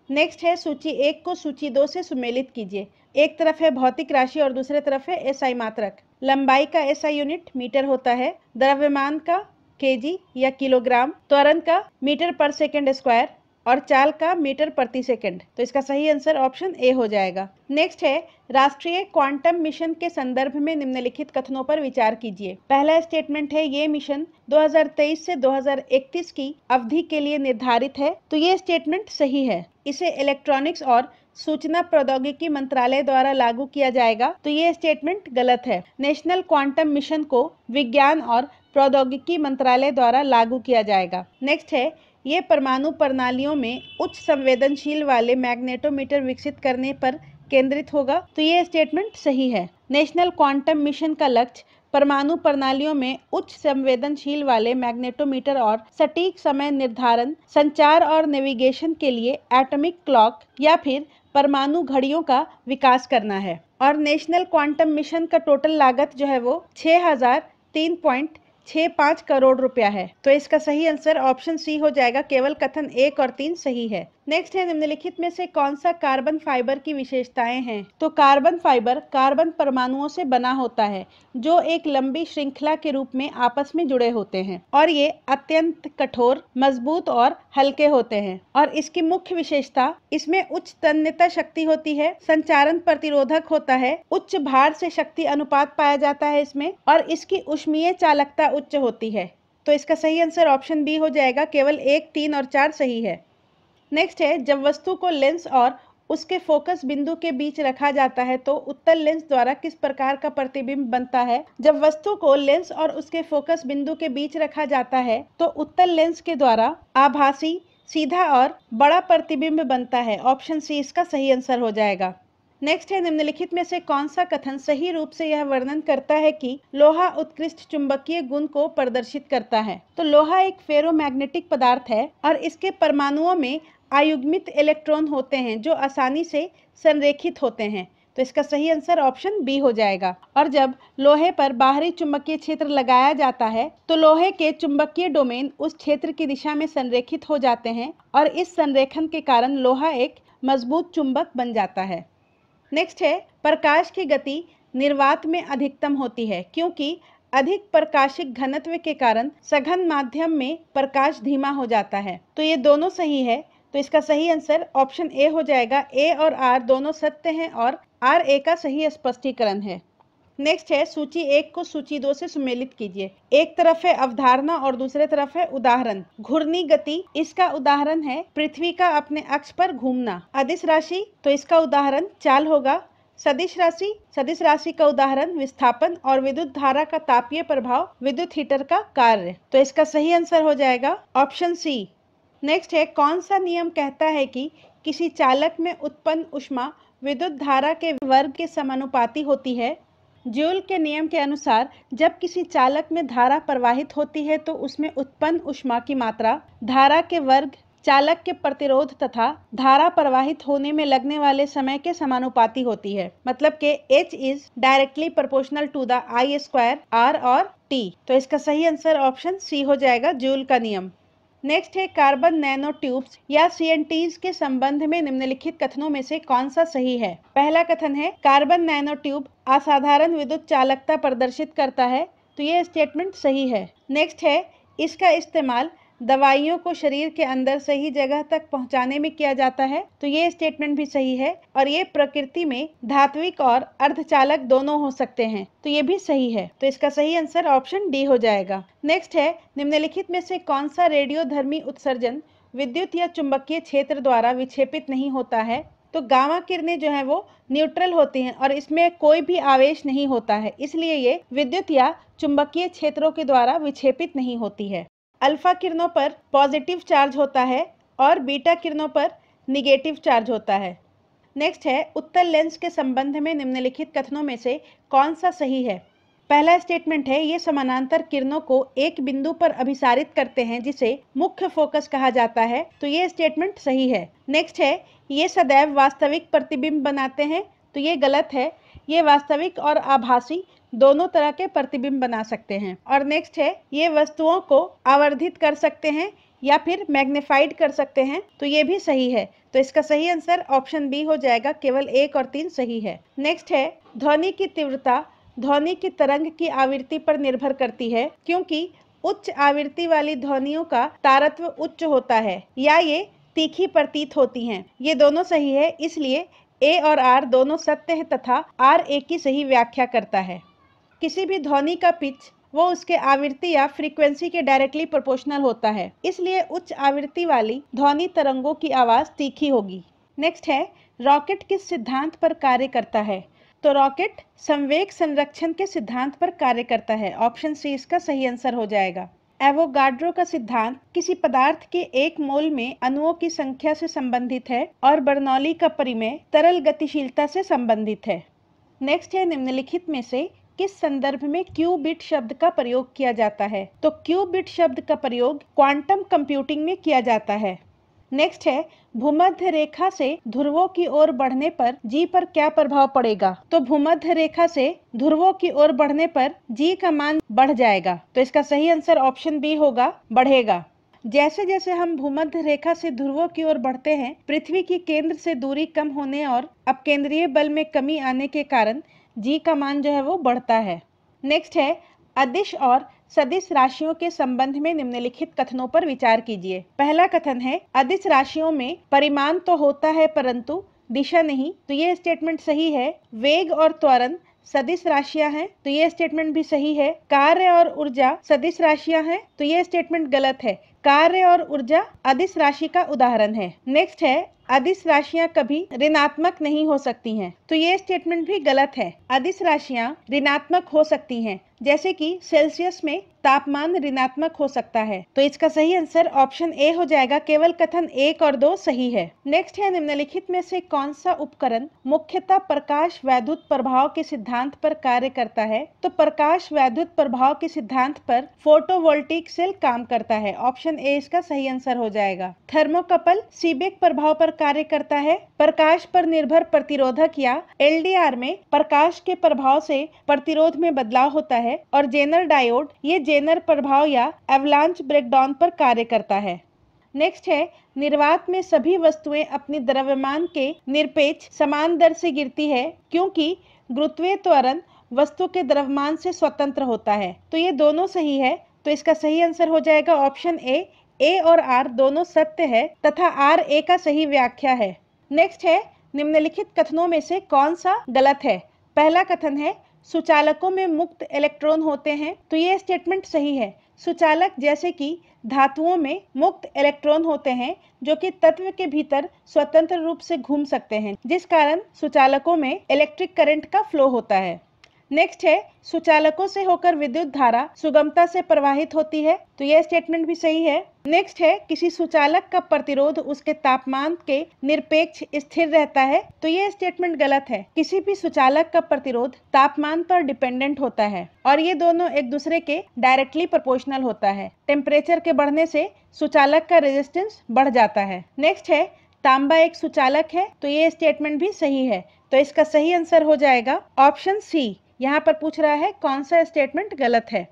नेक्स्ट है, सूची 1 को सूची 2 से सुमेलित कीजिए। एक तरफ है भौतिक राशि और दूसरे तरफ है एसआई मात्रक। लंबाई का एसआई यूनिट मीटर होता है, द्रव्यमान का केजी या किलोग्राम, त्वरण का मीटर पर सेकंड स्क्वायर और चाल का मीटर प्रति सेकंड। तो इसका सही आंसर ऑप्शन ए हो जाएगा। नेक्स्ट है, राष्ट्रीय क्वांटम मिशन के संदर्भ में निम्नलिखित कथनों पर विचार कीजिए। पहला स्टेटमेंट है, ये मिशन 2023 से 2031 की अवधि के लिए निर्धारित है। तो ये स्टेटमेंट सही है। इसे इलेक्ट्रॉनिक्स और सूचना प्रौद्योगिकी मंत्रालय द्वारा लागू किया जाएगा। तो ये स्टेटमेंट गलत है। नेशनल क्वांटम मिशन को विज्ञान और प्रौद्योगिकी मंत्रालय द्वारा लागू किया जाएगा। नेक्स्ट है, ये परमाणु प्रणालियों में उच्च संवेदनशील वाले मैग्नेटोमीटर विकसित करने पर केंद्रित होगा। तो ये स्टेटमेंट सही है। नेशनल क्वांटम मिशन का लक्ष्य परमाणु प्रणालियों में उच्च संवेदनशील वाले मैग्नेटोमीटर और सटीक समय निर्धारण, संचार और नेविगेशन के लिए एटॉमिक क्लॉक या फिर परमाणु घड़ियों का विकास करना है। और नेशनल क्वांटम मिशन का टोटल लागत जो है वो 6003.65 करोड़ रुपया है। तो इसका सही आंसर ऑप्शन सी हो जाएगा। केवल कथन 1 और 3 सही है। नेक्स्ट है निम्नलिखित में से कौन सा कार्बन फाइबर की विशेषताएं हैं? तो कार्बन फाइबर कार्बन परमाणुओं से बना होता है जो एक लंबी श्रृंखला के रूप में आपस में जुड़े होते हैं और ये अत्यंत कठोर, मजबूत और हल्के होते हैं। और इसकी मुख्य विशेषता, इसमें उच्च तन्यता शक्ति होती है, संचारण प्रतिरोधक होता है, उच्च भार से शक्ति अनुपात पाया जाता है इसमें, और इसकी ऊष्मीय चालकता उच्च होती है। तो इसका सही आंसर ऑप्शन बी हो जाएगा। केवल 1, 3 और 4 सही है। नेक्स्ट है, जब वस्तु को लेंस और उसके फोकस बिंदु के बीच रखा जाता है तो उत्तल लेंस द्वारा किस प्रकार का प्रतिबिंब बनता है? जब वस्तु को लेंस और उसके फोकस बिंदु के बीच रखा जाता है तो उत्तल लेंस के द्वारा आभासी, सीधा और बड़ा प्रतिबिंब बनता है। ऑप्शन सी इसका सही आंसर हो जाएगा। नेक्स्ट है, निम्नलिखित में से कौन सा कथन सही रूप से यह वर्णन करता है कि लोहा उत्कृष्ट चुंबकीय गुण को प्रदर्शित करता है? तो लोहा एक फेरोमैग्नेटिक पदार्थ है और इसके परमाणुओं में अयुग्मित इलेक्ट्रॉन होते हैं जो आसानी से संरेखित होते हैं। तो इसका सही आंसर ऑप्शन बी हो जाएगा। और जब लोहे पर बाहरी चुंबकीय क्षेत्र लगाया जाता है तो लोहे के चुंबकीय डोमेन उस क्षेत्र की दिशा में संरेखित हो जाते हैं और इस संरेखन के कारण लोहा एक मजबूत चुंबक बन जाता है। नेक्स्ट है, प्रकाश की गति निर्वात में अधिकतम होती है क्योंकि अधिक प्रकाशिक घनत्व के कारण सघन माध्यम में प्रकाश धीमा हो जाता है। तो ये दोनों सही है। तो इसका सही आंसर ऑप्शन ए हो जाएगा। ए और आर दोनों सत्य हैं और आर ए का सही स्पष्टीकरण है। नेक्स्ट है, सूची 1 को सूची 2 से सुमेलित कीजिए। एक तरफ है अवधारणा और दूसरे तरफ है उदाहरण। घूर्णी गति, इसका उदाहरण है पृथ्वी का अपने अक्ष पर घूमना। अदिश राशि, तो इसका उदाहरण चाल होगा। सदिश राशि का उदाहरण विस्थापन और विद्युत धारा का तापीय प्रभाव, विद्युत हीटर का कार्य। तो इसका सही आंसर हो जाएगा ऑप्शन सी। नेक्स्ट है, कौन सा नियम कहता है कि किसी चालक में उत्पन्न ऊष्मा विद्युत धारा के वर्ग के समानुपाती होती है? जूल के नियम के अनुसार जब किसी चालक में धारा प्रवाहित होती है तो उसमें उत्पन्न ऊष्मा की मात्रा धारा के वर्ग, चालक के प्रतिरोध तथा धारा प्रवाहित होने में लगने वाले समय के समानुपाती होती है। मतलब कि H is directly proportional to the I square R और T। तो इसका सही आंसर ऑप्शन सी हो जाएगा, जूल का नियम। नेक्स्ट है, कार्बन नैनो ट्यूब्स या CNTs के संबंध में निम्नलिखित कथनों में से कौन सा सही है? पहला कथन है, कार्बन नैनो ट्यूब असाधारण विद्युत चालकता प्रदर्शित करता है। तो ये स्टेटमेंट सही है। नेक्स्ट है, इसका इस्तेमाल दवाइयों को शरीर के अंदर सही जगह तक पहुंचाने में किया जाता है। तो ये स्टेटमेंट भी सही है। और ये प्रकृति में धात्विक और अर्धचालक दोनों हो सकते हैं। तो ये भी सही है। तो इसका सही आंसर ऑप्शन डी हो जाएगा। नेक्स्ट है, निम्नलिखित में से कौन सा रेडियोधर्मी उत्सर्जन विद्युत या चुंबकीय क्षेत्र द्वारा विक्षेपित नहीं होता है? तो गामा किरणें जो है वो न्यूट्रल होती हैं और इसमें कोई भी आवेश नहीं होता है, इसलिए ये विद्युत या चुंबकीय क्षेत्रों के द्वारा विक्षेपित नहीं होती है। अल्फा किरणों पर पॉजिटिव चार्ज होता है और बीटा किरणों पर निगेटिव चार्ज होता है। नेक्स्ट है, उत्तल लेंस के संबंध में निम्नलिखित कथनों में से कौन सा सही है? पहला स्टेटमेंट है, ये समानांतर किरणों को एक बिंदु पर अभिसारित करते हैं जिसे मुख्य फोकस कहा जाता है। तो ये स्टेटमेंट सही है। नेक्स्ट है, ये सदैव वास्तविक प्रतिबिंब बनाते हैं। तो ये गलत है। ये वास्तविक और आभासी दोनों तरह के प्रतिबिंब बना सकते हैं। और नेक्स्ट है, ये वस्तुओं को आवर्धित कर सकते हैं या फिर मैग्नीफाइड कर सकते हैं। तो ये भी सही है। तो इसका सही आंसर ऑप्शन बी हो जाएगा। केवल 1 और 3 सही है। नेक्स्ट है, ध्वनि की तीव्रता ध्वनि की तरंग की आवृत्ति पर निर्भर करती है क्योंकि उच्च आवृत्ति वाली ध्वनियों का तारत्व उच्च होता है या ये तीखी प्रतीत होती हैं। ये दोनों सही है, इसलिए ए और आर दोनों सत्य है तथा आर ए की सही व्याख्या करता है। किसी भी ध्वनि का पिच वो उसके आवृत्ति या फ्रीक्वेंसी के डायरेक्टली प्रोपोर्शनल होता है, इसलिए उच्च आवृत्ति वाली ध्वनि तरंगों की आवाज तीखी होगी। नेक्स्ट है, रॉकेट किस सिद्धांत पर कार्य करता है? तो रॉकेट संवेग संरक्षण के सिद्धांत पर कार्य करता है। ऑप्शन सी इसका सही आंसर हो जाएगा। एवोगाड्रो का सिद्धांत किसी पदार्थ के एक मोल में अणुओं की संख्या से संबंधित है और बर्नौली का परिमेय तरल गतिशीलता से संबंधित है। नेक्स्ट है, निम्नलिखित में से किस संदर्भ में क्यूबिट शब्द का प्रयोग किया जाता है? तो क्यूबिट शब्द का प्रयोग क्वांटम कंप्यूटिंग में किया जाता है। नेक्स्ट है, भूमध्य रेखा से ध्रुवों की ओर बढ़ने पर जी पर क्या प्रभाव पड़ेगा? तो भूमध्य रेखा से ध्रुवों की ओर बढ़ने पर जी का मान बढ़ जाएगा। तो इसका सही आंसर ऑप्शन बी होगा, बढ़ेगा। जैसे जैसे हम भूमध्य रेखा से ध्रुवों की ओर बढ़ते हैं, पृथ्वी की केंद्र से दूरी कम होने और अपकेंद्रीय बल में कमी आने के कारण जी का मान जो है वो बढ़ता है। नेक्स्ट है, अदिश और सदिश राशियों के संबंध में निम्नलिखित कथनों पर विचार कीजिए। पहला कथन है, अदिश राशियों में परिमाण तो होता है परंतु दिशा नहीं, तो ये स्टेटमेंट सही है। वेग और त्वरण सदिश राशियां हैं, तो ये स्टेटमेंट भी सही है। कार्य और ऊर्जा सदिश राशियां हैं, तो ये स्टेटमेंट गलत है। कार्य और ऊर्जा अदिश राशि का उदाहरण है। नेक्स्ट है, अदिश राशियां कभी ऋणात्मक नहीं हो सकती हैं, तो ये स्टेटमेंट भी गलत है। अदिश राशियां ऋणात्मक हो सकती हैं, जैसे कि सेल्सियस में तापमान ऋणात्मक हो सकता है, तो इसका सही आंसर ऑप्शन ए हो जाएगा। केवल कथन 1 और 2 सही है। नेक्स्ट है, निम्नलिखित में से कौन सा उपकरण मुख्यतः प्रकाश वैद्युत प्रभाव के सिद्धांत पर कार्य करता है? तो प्रकाश वैद्युत प्रभाव के सिद्धांत पर फोटोवोल्टिक सेल काम करता है। ऑप्शन ए इसका सही आंसर हो जाएगा। थर्मोकपल सीबेक प्रभाव पर कार्य करता है। प्रकाश पर निर्भर प्रतिरोधक या एलडीआर में प्रकाश के प्रभाव से प्रतिरोध में बदलाव होता है। और जेनर डायोड ये जेनर प्रभाव या एवलांच ब्रेकडाउन पर कार्य करता है। नेक्स्ट है, निर्वात में सभी वस्तुएं अपनी द्रव्यमान के निरपेक्ष समान दर से गिरती है, क्योंकि गुरुत्वीय त्वरण वस्तु के द्रव्यमान से स्वतंत्र होता है। तो ये दोनों सही है, तो इसका सही आंसर हो जाएगा ऑप्शन ए और आर दोनों सत्य है तथा आर ए का सही व्याख्या है। नेक्स्ट है, निम्नलिखित कथनों में से कौन सा गलत है? पहला कथन है, सुचालकों में मुक्त इलेक्ट्रॉन होते हैं, तो ये स्टेटमेंट सही है। सुचालक जैसे कि धातुओं में मुक्त इलेक्ट्रॉन होते हैं, जो कि तत्व के भीतर स्वतंत्र रूप से घूम सकते हैं, जिस कारण सुचालकों में इलेक्ट्रिक करंट का फ्लो होता है। नेक्स्ट है, सुचालकों से होकर विद्युत धारा सुगमता से प्रवाहित होती है, तो यह स्टेटमेंट भी सही है। नेक्स्ट है, किसी सुचालक का प्रतिरोध उसके तापमान के निरपेक्ष स्थिर रहता है, तो यह स्टेटमेंट गलत है। किसी भी सुचालक का प्रतिरोध तापमान पर डिपेंडेंट होता है और ये दोनों एक दूसरे के डायरेक्टली प्रोपोर्शनल होता है। टेम्परेचर के बढ़ने से सुचालक का रेजिस्टेंस बढ़ जाता है। नेक्स्ट है, तांबा एक सुचालक है, तो ये स्टेटमेंट भी सही है, तो इसका सही आंसर हो जाएगा ऑप्शन सी। यहाँ पर पूछ रहा है कौन सा स्टेटमेंट गलत है।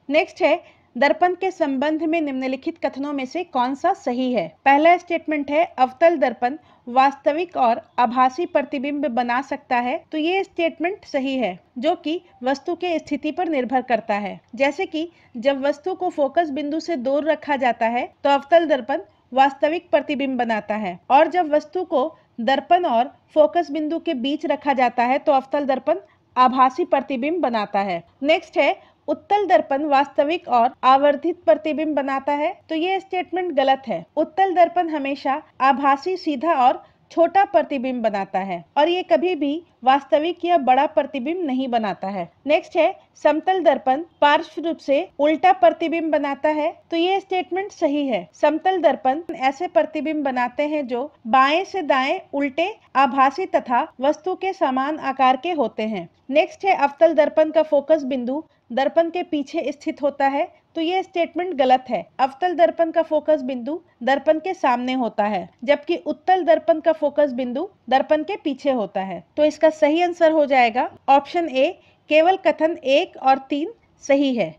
नेक्स्ट है, दर्पण के संबंध में निम्नलिखित कथनों में से कौन सा सही है? पहला स्टेटमेंट है, अवतल दर्पण वास्तविक और आभासी प्रतिबिंब बना सकता है, तो ये स्टेटमेंट सही है, जो कि वस्तु के स्थिति पर निर्भर करता है। जैसे कि जब वस्तु को फोकस बिंदु से दूर रखा जाता है तो अवतल दर्पण वास्तविक प्रतिबिंब बनाता है, और जब वस्तु को दर्पण और फोकस बिंदु के बीच रखा जाता है तो अवतल दर्पण आभासी प्रतिबिंब बनाता है। नेक्स्ट है, उत्तल दर्पण वास्तविक और आवर्धित प्रतिबिंब बनाता है, तो ये स्टेटमेंट गलत है। उत्तल दर्पण हमेशा आभासी सीधा और छोटा प्रतिबिंब बनाता है और ये कभी भी वास्तविक या बड़ा प्रतिबिंब नहीं बनाता है। नेक्स्ट है, समतल दर्पण पार्श्व रूप से उल्टा प्रतिबिंब बनाता है, तो ये स्टेटमेंट सही है। समतल दर्पण ऐसे प्रतिबिंब बनाते हैं जो बाएं से दाएं उल्टे आभासी तथा वस्तु के समान आकार के होते हैं। नेक्स्ट है, अवतल दर्पण का फोकस बिंदु दर्पण के पीछे स्थित होता है, तो ये स्टेटमेंट गलत है। अवतल दर्पण का फोकस बिंदु दर्पण के सामने होता है, जबकि उत्तल दर्पण का फोकस बिंदु दर्पण के पीछे होता है, तो इसका सही आंसर हो जाएगा ऑप्शन ए। केवल कथन 1 और 3 सही है।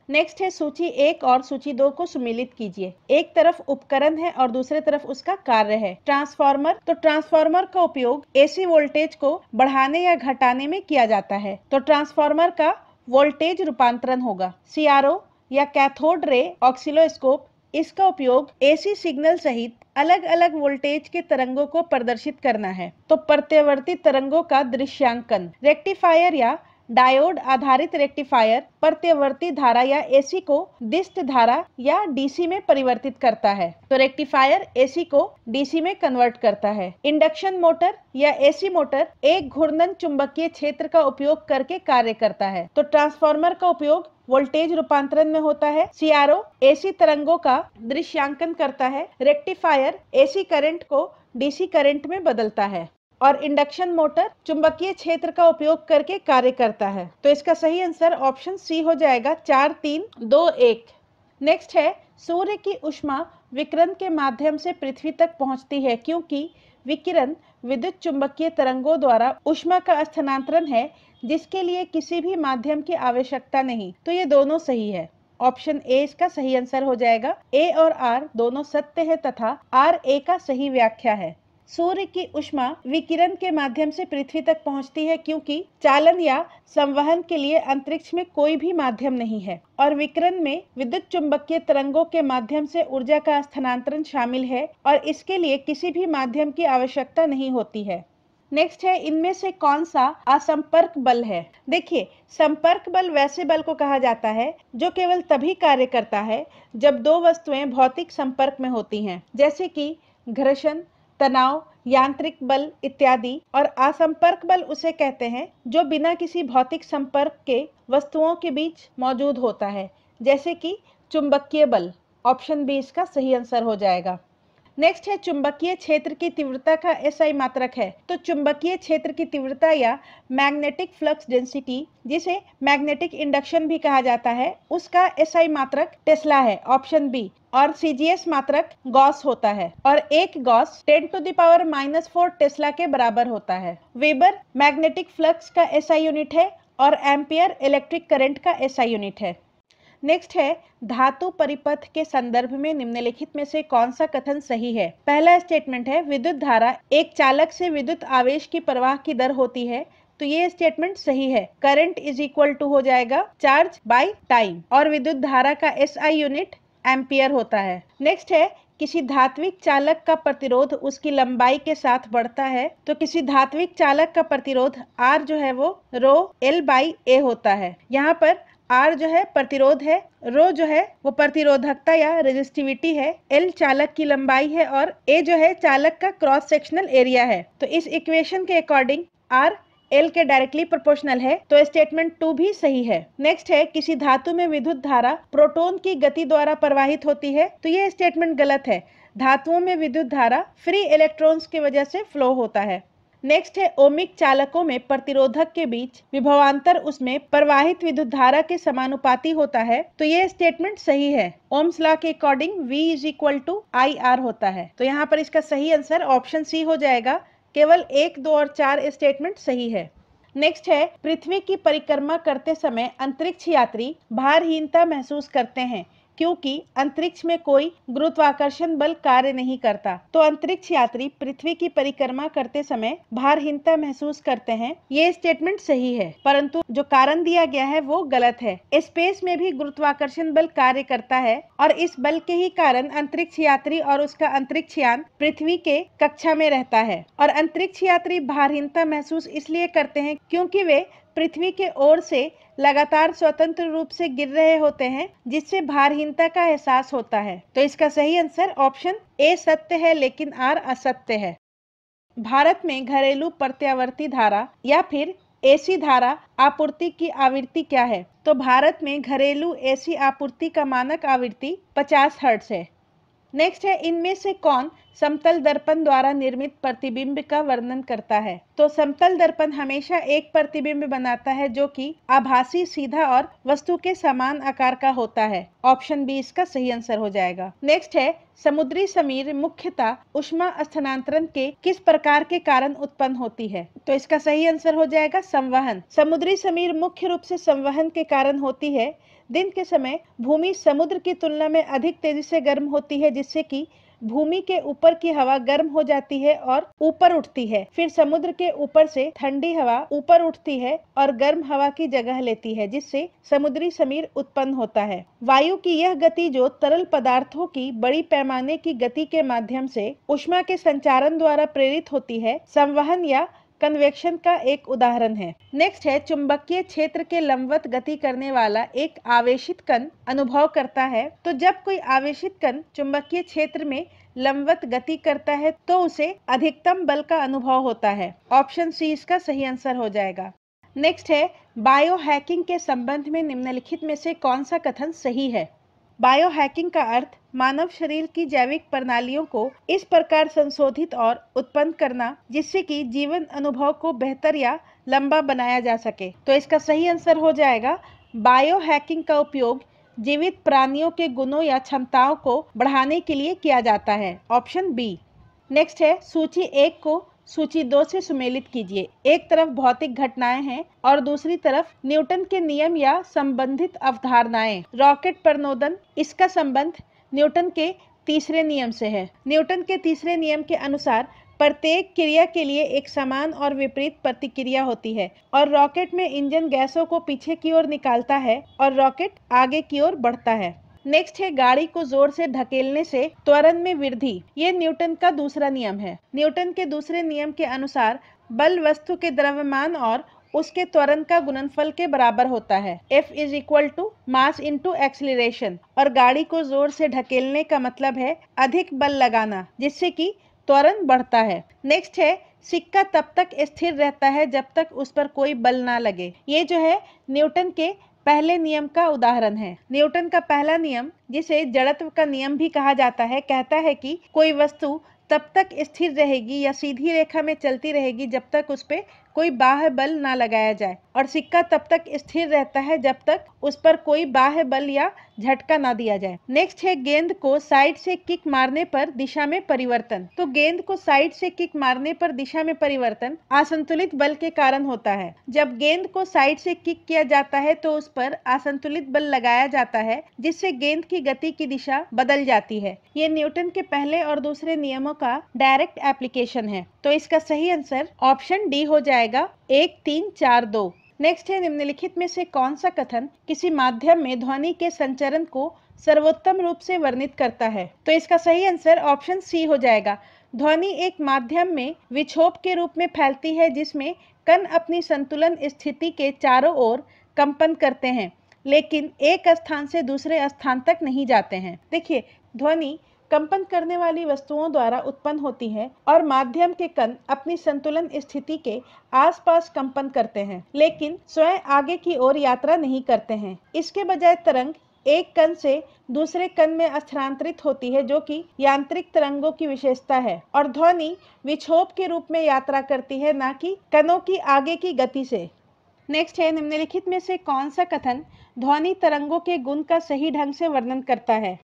नेक्स्ट है, सूची 1 और सूची 2 को सुमेलित कीजिए। एक तरफ उपकरण है और दूसरे तरफ उसका कार्य है। ट्रांसफार्मर, तो ट्रांसफार्मर का उपयोग एसी वोल्टेज को बढ़ाने या घटाने में किया जाता है, तो ट्रांसफार्मर का वोल्टेज रूपांतरण होगा। सीआरओ या कैथोड रे ऑक्सिलोस्कोप, इसका उपयोग एसी सिग्नल सहित अलग अलग वोल्टेज के तरंगों को प्रदर्शित करना है, तो प्रत्यावर्ती तरंगों का दृश्यांकन। रेक्टिफायर या डायोड आधारित रेक्टिफायर प्रत्यावर्ती धारा या एसी को दिष्ट धारा या डीसी में परिवर्तित करता है, तो रेक्टिफायर एसी को डीसी में कन्वर्ट करता है। इंडक्शन मोटर या एसी मोटर एक घूर्णन चुंबकीय क्षेत्र का उपयोग करके कार्य करता है, तो ट्रांसफार्मर का उपयोग वोल्टेज रूपांतरण में होता है। सीआरओ एसी तरंगों का दृश्यांकन करता है। रेक्टिफायर एसी करंट को डीसी करंट में बदलता है और इंडक्शन मोटर चुंबकीय क्षेत्र का उपयोग करके कार्य करता है, तो इसका सही आंसर ऑप्शन सी हो जाएगा। 4, 3, 2, 1। नेक्स्ट है, सूर्य की ऊष्मा विकिरण के माध्यम से पृथ्वी तक पहुंचती है, क्योंकि विकिरण विद्युत चुंबकीय तरंगों द्वारा ऊष्मा का स्थानांतरण है, जिसके लिए किसी भी माध्यम की आवश्यकता नहीं, तो ये दोनों सही है। ऑप्शन ए इसका सही आंसर हो जाएगा। ए और आर दोनों सत्य है तथा आर ए का सही व्याख्या है। सूर्य की ऊष्मा विकिरण के माध्यम से पृथ्वी तक पहुंचती है क्योंकि चालन या संवहन के लिए अंतरिक्ष में कोई भी माध्यम नहीं है और विकिरण में विद्युत चुंबकीय तरंगों के माध्यम से ऊर्जा का स्थानांतरण शामिल है और इसके लिए किसी भी माध्यम की आवश्यकता नहीं होती है। नेक्स्ट है, इनमें से कौन सा असंपर्क बल है। देखिए, संपर्क बल वैसे बल को कहा जाता है जो केवल तभी कार्य करता है जब दो वस्तुएं भौतिक संपर्क में होती हैं, जैसे कि घर्षण, तनाव, यांत्रिक बल इत्यादि। और असंपर्क बल उसे कहते हैं जो बिना किसी भौतिक संपर्क के वस्तुओं के बीच मौजूद होता है, जैसे कि चुंबकीय बल। ऑप्शन बी इसका सही आंसर हो जाएगा। नेक्स्ट है, चुंबकीय क्षेत्र की तीव्रता का एसआई मात्रक है। तो चुंबकीय क्षेत्र की तीव्रता या मैग्नेटिक फ्लक्स डेंसिटी, जिसे मैग्नेटिक इंडक्शन भी कहा जाता है, उसका एसआई मात्रक टेस्ला है। Option B. और सीजीएस मात्रक गॉस होता है और एक गॉस 10⁻⁻⁴ टेस्ला के बराबर होता है। वेबर मैग्नेटिक फ्लक्स का एसआई यूनिट है और एम्पियर इलेक्ट्रिक करंट का एसआई यूनिट है। नेक्स्ट है, धातु परिपथ के संदर्भ में निम्नलिखित में से कौन सा कथन सही है। पहला स्टेटमेंट है, विद्युत धारा एक चालक से विद्युत आवेश की प्रवाह की दर होती है। तो ये स्टेटमेंट सही है। करंट इज इक्वल टू हो जाएगा चार्ज बाय टाइम और विद्युत धारा का एसआई यूनिट एम्पियर होता है। नेक्स्ट है, किसी धात्विक चालक का प्रतिरोध उसकी लंबाई के साथ बढ़ता है। तो किसी धात्विक चालक का प्रतिरोध R जो है वो रो L बाई A होता है। यहाँ पर R जो है प्रतिरोध है, रो जो है वो प्रतिरोधकता या रेजिस्टिविटी है, L चालक की लंबाई है और A जो है चालक का क्रॉस सेक्शनल एरिया है। तो इस इक्वेशन के अकॉर्डिंग R L के डायरेक्टली प्रोपोर्शनल है, तो स्टेटमेंट 2 भी सही है। नेक्स्ट है, किसी धातु में विद्युत धारा प्रोटॉन की गति द्वारा प्रवाहित होती है। तो ये स्टेटमेंट गलत है। धातुओं में विद्युत धारा फ्री इलेक्ट्रॉन्स की वजह से फ्लो होता है। नेक्स्ट है, ओमिक चालकों में प्रतिरोधक के बीच विभवांतर उसमें प्रवाहित विद्युत धारा के समानुपाती होता है। तो ये स्टेटमेंट सही है। ओम्स लॉ के according V is equal to IR होता है। तो यहाँ पर इसका सही आंसर ऑप्शन सी हो जाएगा। केवल 1, 2 और 4 स्टेटमेंट सही है। नेक्स्ट है, पृथ्वी की परिक्रमा करते समय अंतरिक्ष यात्री भारहीनता महसूस करते हैं क्योंकि अंतरिक्ष में कोई गुरुत्वाकर्षण बल कार्य नहीं करता। तो अंतरिक्ष यात्री पृथ्वी की परिक्रमा करते समय भारहीनता महसूस करते हैं, ये स्टेटमेंट सही है, परंतु जो कारण दिया गया है वो गलत है। स्पेस में भी गुरुत्वाकर्षण बल कार्य करता है और इस बल के ही कारण अंतरिक्ष यात्री और उसका अंतरिक्ष यान पृथ्वी के कक्षा में रहता है। और अंतरिक्ष यात्री भारहीनता महसूस इसलिए करते हैं क्योंकि वे पृथ्वी के ओर से लगातार स्वतंत्र रूप से गिर रहे होते हैं, जिससे भारहीनता का एहसास होता है। तो इसका सही आंसर ऑप्शन ए सत्य है लेकिन आर असत्य है। भारत में घरेलू प्रत्यावर्ती धारा या फिर एसी धारा आपूर्ति की आवृत्ति क्या है। तो भारत में घरेलू एसी आपूर्ति का मानक आवृत्ति 50 हर्ट्ज है। नेक्स्ट है, इनमें से कौन समतल दर्पण द्वारा निर्मित प्रतिबिंब का वर्णन करता है। तो समतल दर्पण हमेशा एक प्रतिबिंब बनाता है जो कि आभासी, सीधा और वस्तु के समान आकार का होता है। ऑप्शन बी इसका सही आंसर हो जाएगा। नेक्स्ट है, समुद्री समीर मुख्यतः ऊष्मा स्थानांतरण के किस प्रकार के कारण उत्पन्न होती है। तो इसका सही आंसर हो जाएगा संवहन। समुद्री समीर मुख्य रूप से संवहन के कारण होती है। दिन के समय भूमि समुद्र की तुलना में अधिक तेजी से गर्म होती है, जिससे कि भूमि के ऊपर की हवा गर्म हो जाती है और ऊपर उठती है। फिर समुद्र के ऊपर से ठंडी हवा ऊपर उठती है और गर्म हवा की जगह लेती है, जिससे समुद्री समीर उत्पन्न होता है। वायु की यह गति जो तरल पदार्थों की बड़ी पैमाने की गति के माध्यम से ऊष्मा के संचारण द्वारा प्रेरित होती है, संवहन या कन्वेक्शन का एक उदाहरण है। नेक्स्ट है, चुंबकीय क्षेत्र के लंबवत गति करने वाला एक आवेशित कण अनुभव करता है। तो जब कोई आवेशित कण चुंबकीय क्षेत्र में लंबवत गति करता है तो उसे अधिकतम बल का अनुभव होता है। ऑप्शन सी इसका सही आंसर हो जाएगा। नेक्स्ट है, बायो हैकिंग के संबंध में निम्नलिखित में से कौन सा कथन सही है। बायो हैकिंग का अर्थ मानव शरीर की जैविक प्रणालियों को इस प्रकार संशोधित और उत्पन्न करना जिससे कि जीवन अनुभव को बेहतर या लंबा बनाया जा सके। तो इसका सही आंसर हो जाएगा, बायो हैकिंग का उपयोग जीवित प्राणियों के गुणों या क्षमताओं को बढ़ाने के लिए किया जाता है। Option B. नेक्स्ट है, सूची 1 को सूची 2 से सुमेलित कीजिए। एक तरफ भौतिक घटनाएं हैं और दूसरी तरफ न्यूटन के नियम या संबंधित अवधारणाएं। रॉकेट प्रणोदन, इसका संबंध न्यूटन के तीसरे नियम से है। न्यूटन के तीसरे नियम के अनुसार प्रत्येक क्रिया के लिए एक समान और विपरीत प्रतिक्रिया होती है और रॉकेट में इंजन गैसों को पीछे की ओर निकालता है और रॉकेट आगे की ओर बढ़ता है। नेक्स्ट है गाड़ी को जोर से धकेलने से त्वरण में वृद्धि। ये न्यूटन का दूसरा नियम है। न्यूटन के दूसरे नियम के अनुसार बल वस्तु के द्रव्यमान और उसके त्वरण का गुणनफल के बराबर होता है। F is equal to mass into acceleration. और गाड़ी को जोर से ढकेलने का मतलब है अधिक बल लगाना, जिससे कि त्वरण बढ़ता है। नेक्स्ट है सिक्का तब तक स्थिर रहता है जब तक उस पर कोई बल ना लगे। ये जो है न्यूटन के पहले नियम का उदाहरण है। न्यूटन का पहला नियम, जिसे जड़त्व का नियम भी कहा जाता है, कहता है कि कोई वस्तु तब तक स्थिर रहेगी या सीधी रेखा में चलती रहेगी जब तक उस पर कोई बाह्य बल ना लगाया जाए, और सिक्का तब तक स्थिर रहता है जब तक उस पर कोई बाह्य बल या झटका ना दिया जाए। नेक्स्ट है गेंद को साइड से किक मारने पर दिशा में परिवर्तन। तो गेंद को साइड से किक मारने पर दिशा में परिवर्तन असंतुलित बल के कारण होता है। जब गेंद को साइड से किक किया जाता है तो उस पर असंतुलित बल लगाया जाता है, जिससे गेंद की गति की दिशा बदल जाती है। ये न्यूटन के पहले और दूसरे नियमों का डायरेक्ट एप्लीकेशन है। तो इसका सही आंसर ऑप्शन डी हो जाएगा 1 3 4 2। नेक्स्ट है निम्नलिखित में से कौन सा कथन किसी माध्यम में ध्वनि के संचरण को सर्वोत्तम रूप से वर्णित करता है। तो इसका सही आंसर ऑप्शन सी हो जाएगा। ध्वनि एक माध्यम में विक्षोभ के रूप में फैलती है जिसमें कण अपनी संतुलन स्थिति के चारों ओर कंपन करते हैं, लेकिन एक स्थान से दूसरे स्थान तक नहीं जाते हैं। देखिए, ध्वनि कंपन करने वाली वस्तुओं द्वारा उत्पन्न होती है और माध्यम के कण अपनी संतुलन स्थिति के आसपास कंपन करते हैं, लेकिन स्वयं आगे की ओर यात्रा नहीं करते हैं। इसके बजाय तरंग एक कण से दूसरे कण में स्थानांतरित होती है, जो कि यांत्रिक तरंगों की विशेषता है, और ध्वनि विक्षोभ के रूप में यात्रा करती है, न कि कणों की आगे की गति से। नेक्स्ट है निम्नलिखित में से कौन सा कथन ध्वनि तरंगों के गुण का सही ढंग से वर्णन करता है।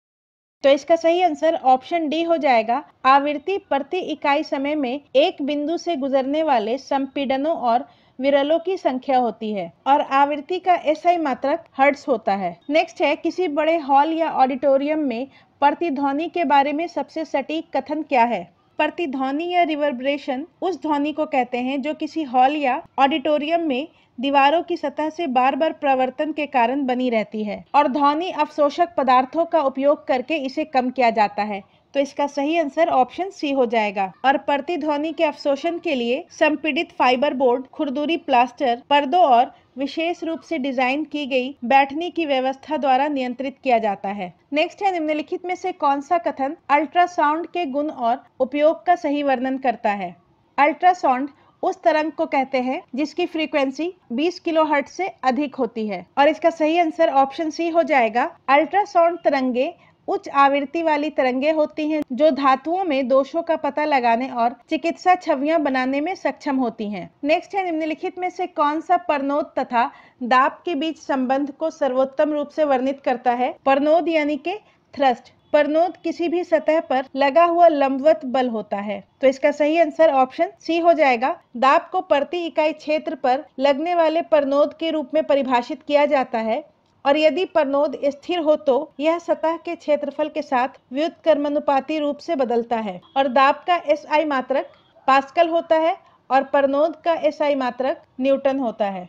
तो इसका सही आंसर ऑप्शन डी हो जाएगा। आवृत्ति प्रति इकाई समय में एक बिंदु से गुजरने वाले संपीड़नों और विरलों की संख्या होती है, और आवृत्ति का एसआई मात्रक हर्ट्ज होता है। नेक्स्ट है किसी बड़े हॉल या ऑडिटोरियम में प्रतिध्वनि के बारे में सबसे सटीक कथन क्या है। प्रतिध्वनि या रिवर्बरेशन उस ध्वनि को कहते हैं जो किसी हॉल या ऑडिटोरियम में दीवारों की सतह से बार बार प्रवर्तन के कारण बनी रहती है, और ध्वनि अवशोषक पदार्थों का उपयोग करके इसे कम किया जाता है। तो इसका सही आंसर ऑप्शन सी हो जाएगा। और प्रतिध्वनि के अवशोषण के लिए संपीड़ित फाइबर बोर्ड, खुरदुरी प्लास्टर, पर्दों और विशेष रूप से डिजाइन की गई बैठने की व्यवस्था द्वारा नियंत्रित किया जाता है। नेक्स्ट है निम्नलिखित में से कौन सा कथन अल्ट्रासाउंड के गुण और उपयोग का सही वर्णन करता है। अल्ट्रासाउंड उस तरंग को कहते हैं जिसकी फ्रीक्वेंसी 20 किलोहर्ट्ज से अधिक होती है, और इसका सही आंसर ऑप्शन सी हो जाएगा। अल्ट्रासाउंड तरंगे उच्च आवृत्ति वाली तरंगे होती हैं जो धातुओं में दोषों का पता लगाने और चिकित्सा छवियां बनाने में सक्षम होती हैं। नेक्स्ट है निम्नलिखित में से कौन सा परनोद तथा दाब के बीच संबंध को सर्वोत्तम रूप से वर्णित करता है। परनोद यानी के थ्रस्ट। परनोद किसी भी सतह पर लगा हुआ लंबवत बल होता है। तो इसका सही आंसर ऑप्शन सी हो जाएगा। दाब को प्रति इकाई क्षेत्र पर लगने वाले परनोद के रूप में परिभाषित किया जाता है, और यदि परनोद स्थिर हो तो यह सतह के क्षेत्रफल के साथ व्युत्क्रमानुपाती रूप से बदलता है, और दाब का एसआई मात्रक पास्कल होता है और परनोद का एसआई मात्रक न्यूटन होता है।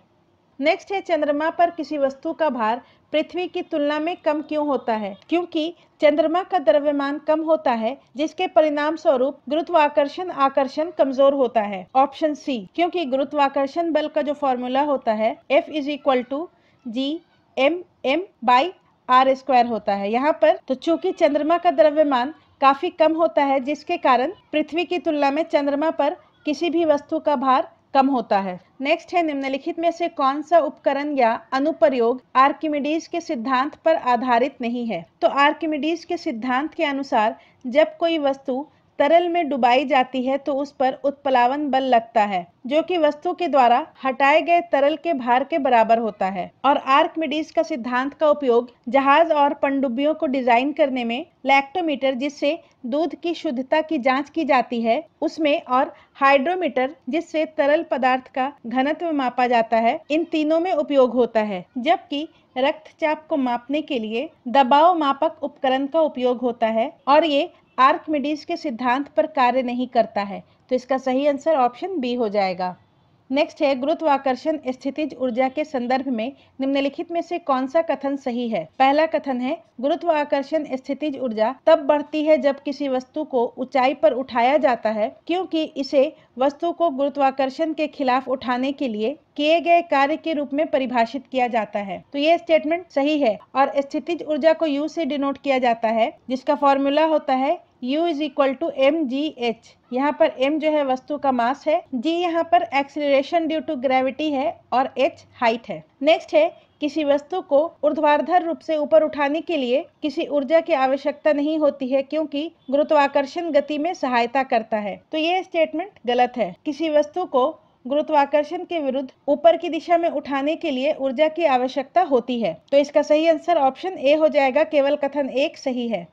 नेक्स्ट है चंद्रमा पर किसी वस्तु का भार पृथ्वी की तुलना में कम क्यों होता है। क्योंकि चंद्रमा का द्रव्यमान कम होता है, जिसके परिणाम स्वरूप गुरुत्वाकर्षण आकर्षण कमजोर होता है। ऑप्शन सी, क्योंकि गुरुत्वाकर्षण बल का जो फॉर्मूला होता है F is equal to G/m/r² होता है यहाँ पर। तो चूंकि चंद्रमा का द्रव्यमान काफी कम होता है, जिसके कारण पृथ्वी की तुलना में चंद्रमा पर किसी भी वस्तु का भार कम होता है। नेक्स्ट है निम्नलिखित में से कौन सा उपकरण या अनुप्रयोग आर्किमिडीज के सिद्धांत पर आधारित नहीं है। तो आर्किमिडीज के सिद्धांत के अनुसार जब कोई वस्तु तरल में डुबाई जाती है तो उस पर उत्प्लावन बल लगता है, जो कि वस्तु के द्वारा हटाए गए तरल के भार के बराबर होता है। और आर्किमिडीज का सिद्धांत का उपयोग जहाज और पनडुब्बियों को डिजाइन करने में लैक्टोमीटर, जिससे दूध की शुद्धता की जांच की जाती है, उसमें, और हाइड्रोमीटर, जिससे तरल पदार्थ का घनत्व मापा जाता है, इन तीनों में उपयोग होता है। जबकि रक्तचाप को मापने के लिए दबाव मापक उपकरण का उपयोग होता है और ये आर्किमिडीज के सिद्धांत पर कार्य नहीं करता है। तो इसका सही आंसर ऑप्शन बी हो जाएगा। नेक्स्ट है, गुरुत्वाकर्षण स्थितिज ऊर्जा के संदर्भ में निम्नलिखित में से कौन सा कथन सही है? पहला कथन है, गुरुत्वाकर्षण स्थितिज ऊर्जा तब बढ़ती है जब किसी वस्तु को ऊंचाई पर उठाया जाता है, क्योंकि इसे वस्तु को गुरुत्वाकर्षण के खिलाफ उठाने के लिए किए गए कार्य के रूप में परिभाषित किया जाता है। तो ये स्टेटमेंट सही है और स्थितिज ऊर्जा को U से डिनोट किया जाता है, जिसका फॉर्मूला होता है U is equal to mgh। यहाँ पर m जो है वस्तु का मास है, g यहाँ पर एक्सीलरेशन ड्यू टू ग्रेविटी है और h हाइट है। नेक्स्ट है, किसी वस्तु को ऊर्ध्वाधर रूप से ऊपर उठाने के लिए किसी ऊर्जा की आवश्यकता नहीं होती है, क्योंकि गुरुत्वाकर्षण गति में सहायता करता है। तो ये स्टेटमेंट गलत है। किसी वस्तु को गुरुत्वाकर्षण के विरुद्ध ऊपर की दिशा में उठाने के लिए ऊर्जा की आवश्यकता होती है। तो इसका सही आंसर ऑप्शन ए हो जाएगा, केवल कथन 1 सही है।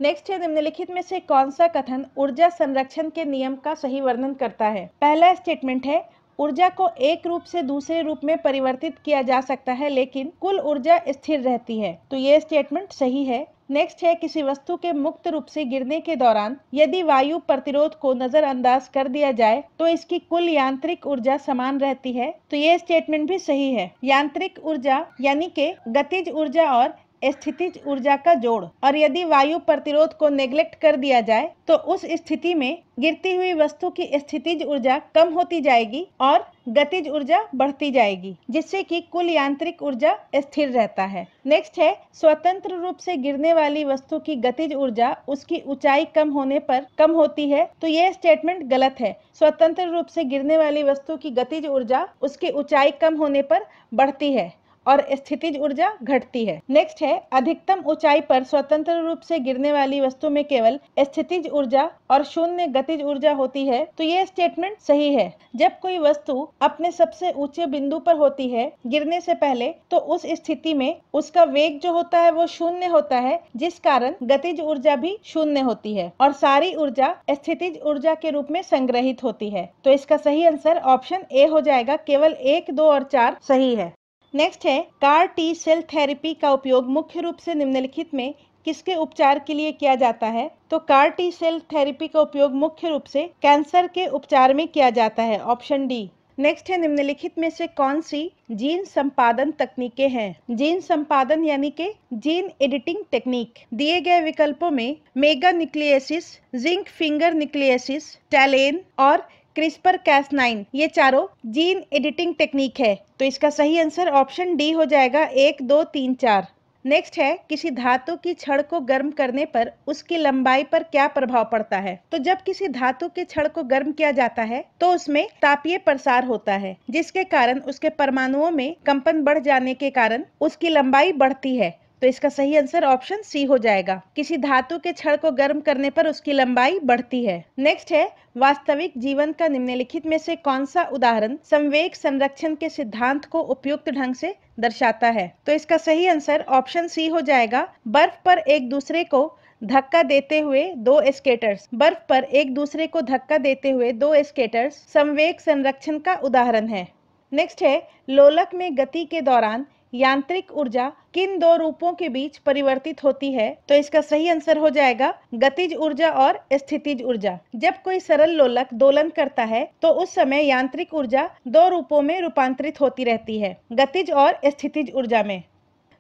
नेक्स्ट है, निम्नलिखित में से कौन सा कथन ऊर्जा संरक्षण के नियम का सही वर्णन करता है? पहला स्टेटमेंट है, ऊर्जा को एक रूप से दूसरे रूप में परिवर्तित किया जा सकता है, लेकिन कुल ऊर्जा स्थिर रहती है। तो ये स्टेटमेंट सही है। नेक्स्ट है, किसी वस्तु के मुक्त रूप से गिरने के दौरान यदि वायु प्रतिरोध को नजरअंदाज कर दिया जाए तो इसकी कुल यांत्रिक ऊर्जा समान रहती है। तो ये स्टेटमेंट भी सही है। यांत्रिक ऊर्जा यानी कि गतिज ऊर्जा और स्थितिज ऊर्जा का जोड़, और यदि वायु प्रतिरोध को नेग्लेक्ट कर दिया जाए तो उस स्थिति में गिरती हुई वस्तु की स्थितिज ऊर्जा कम होती जाएगी और गतिज ऊर्जा बढ़ती जाएगी, जिससे कि कुल यांत्रिक ऊर्जा स्थिर रहता है। नेक्स्ट है, स्वतंत्र रूप से गिरने वाली वस्तु की गतिज ऊर्जा उसकी ऊंचाई कम होने पर कम होती है। तो ये स्टेटमेंट गलत है। स्वतंत्र रूप से गिरने वाली वस्तु की गतिज ऊर्जा उसकी ऊंचाई कम होने पर बढ़ती है और स्थितिज ऊर्जा घटती है। नेक्स्ट है, अधिकतम ऊंचाई पर स्वतंत्र रूप से गिरने वाली वस्तु में केवल स्थितिज ऊर्जा और शून्य गतिज ऊर्जा होती है। तो ये स्टेटमेंट सही है। जब कोई वस्तु अपने सबसे ऊंचे बिंदु पर होती है गिरने से पहले, तो उस स्थिति में उसका वेग जो होता है वो शून्य होता है, जिस कारण गतिज ऊर्जा भी शून्य होती है और सारी ऊर्जा स्थितिज ऊर्जा के रूप में संग्रहित होती है। तो इसका सही आंसर ऑप्शन ए हो जाएगा, केवल 1, 2 और 4 सही है। नेक्स्ट है, कार टी सेल थेरेपी का उपयोग मुख्य रूप से निम्नलिखित में किसके उपचार के लिए किया जाता है? तो कार टी सेल थेरेपी का उपयोग मुख्य रूप से कैंसर के उपचार में किया जाता है, ऑप्शन डी। नेक्स्ट है, निम्नलिखित में से कौन सी जीन संपादन तकनीकें हैं? जीन संपादन यानी कि जीन एडिटिंग टेक्निक। दिए गए विकल्पों में mega nucleases, zinc finger nucleases, TALEN और क्रिस्पर कैस9 ये चारों जीन एडिटिंग टेक्निक है। तो इसका सही आंसर ऑप्शन डी हो जाएगा, 1, 2, 3, 4। नेक्स्ट है, किसी धातु की छड़ को गर्म करने पर उसकी लंबाई पर क्या प्रभाव पड़ता है? तो जब किसी धातु के छड़ को गर्म किया जाता है तो उसमें तापीय प्रसार होता है, जिसके कारण उसके परमाणुओं में कंपन बढ़ जाने के कारण उसकी लंबाई बढ़ती है। तो इसका सही आंसर ऑप्शन सी हो जाएगा। किसी धातु के छड़ को गर्म करने पर उसकी लंबाई बढ़ती है। नेक्स्ट है, वास्तविक जीवन का निम्नलिखित में से कौन सा उदाहरण संवेग संरक्षण के सिद्धांत को उपयुक्त ढंग से दर्शाता है? तो इसका सही आंसर ऑप्शन सी हो जाएगा। बर्फ पर एक दूसरे को धक्का देते हुए दो स्केटर्स संवेग संरक्षण का उदाहरण है। नेक्स्ट है, लोलक में गति के दौरान यांत्रिक ऊर्जा किन दो रूपों के बीच परिवर्तित होती है? तो इसका सही आंसर हो जाएगा गतिज ऊर्जा और स्थितिज ऊर्जा। जब कोई सरल लोलक दोलन करता है तो उस समय यांत्रिक ऊर्जा दो रूपों में रूपांतरित होती रहती है, गतिज और स्थितिज ऊर्जा में।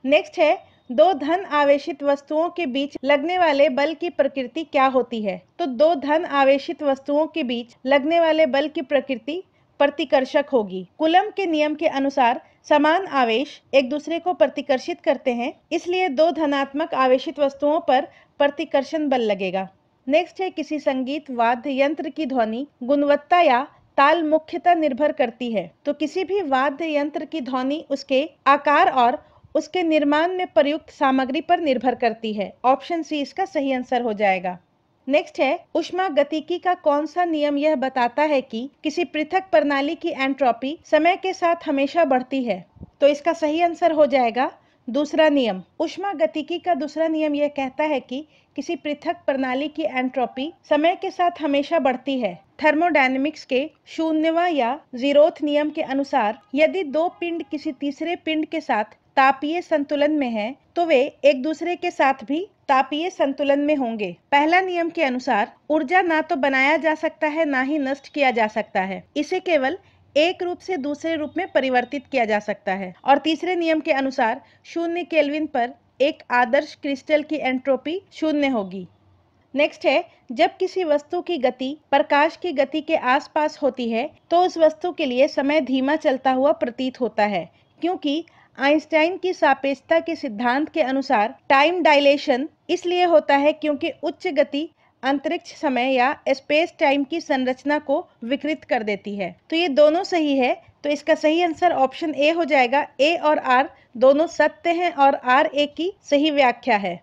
नेक्स्ट है, दो धन आवेशित वस्तुओं के बीच लगने वाले बल की प्रकृति क्या होती है? तो दो धन आवेशित वस्तुओं के बीच लगने वाले बल की प्रकृति प्रतिकर्षक होगी। कूलम के नियम के अनुसार समान आवेश एक दूसरे को प्रतिकर्षित करते हैं, इसलिए दो धनात्मक आवेशित वस्तुओं पर प्रतिकर्षण बल लगेगा। नेक्स्ट है, किसी संगीत वाद्य यंत्र की ध्वनि गुणवत्ता या ताल मुख्यतः निर्भर करती है। तो किसी भी वाद्य यंत्र की ध्वनि उसके आकार और उसके निर्माण में प्रयुक्त सामग्री पर निर्भर करती है। ऑप्शन सी इसका सही आंसर हो जाएगा। नेक्स्ट है, ऊष्मागतिकी का कौन सा नियम यह बताता है कि किसी पृथक प्रणाली की एंट्रोपी समय के साथ हमेशा बढ़ती है? तो इसका सही आंसर हो जाएगा दूसरा नियम। ऊष्मागतिकी का दूसरा नियम यह कहता है कि किसी पृथक प्रणाली की एंट्रोपी समय के साथ हमेशा बढ़ती है। थर्मोडायनेमिक्स के शून्यवा या जीरोथ नियम के अनुसार यदि दो पिंड किसी तीसरे पिंड के साथ तापीय संतुलन में हैं, तो वे एक दूसरे के साथ भी तापीय संतुलन में होंगे। पहला नियम के अनुसार ऊर्जा ना तो बनाया जा सकता है ना ही नष्ट किया जा सकता है, इसे केवल एक रूप से दूसरे रूप में परिवर्तित किया जा सकता है। और तीसरे नियम के अनुसार 0 केल्विन पर एक आदर्श क्रिस्टल की एंट्रोपी 0 होगी। नेक्स्ट है, जब किसी वस्तु की गति प्रकाश की गति के आसपास होती है तो उस वस्तु के लिए समय धीमा चलता हुआ प्रतीत होता है, क्योंकि आइंस्टाइन की सापेक्षता के सिद्धांत के अनुसार टाइम डायलेशन इसलिए होता है क्योंकि उच्च गति अंतरिक्ष समय या स्पेस टाइम की संरचना को विकृत कर देती है। तो ये दोनों सही है, तो इसका सही आंसर ऑप्शन ए हो जाएगा। ए और आर दोनों सत्य हैं और आर ए की सही व्याख्या है।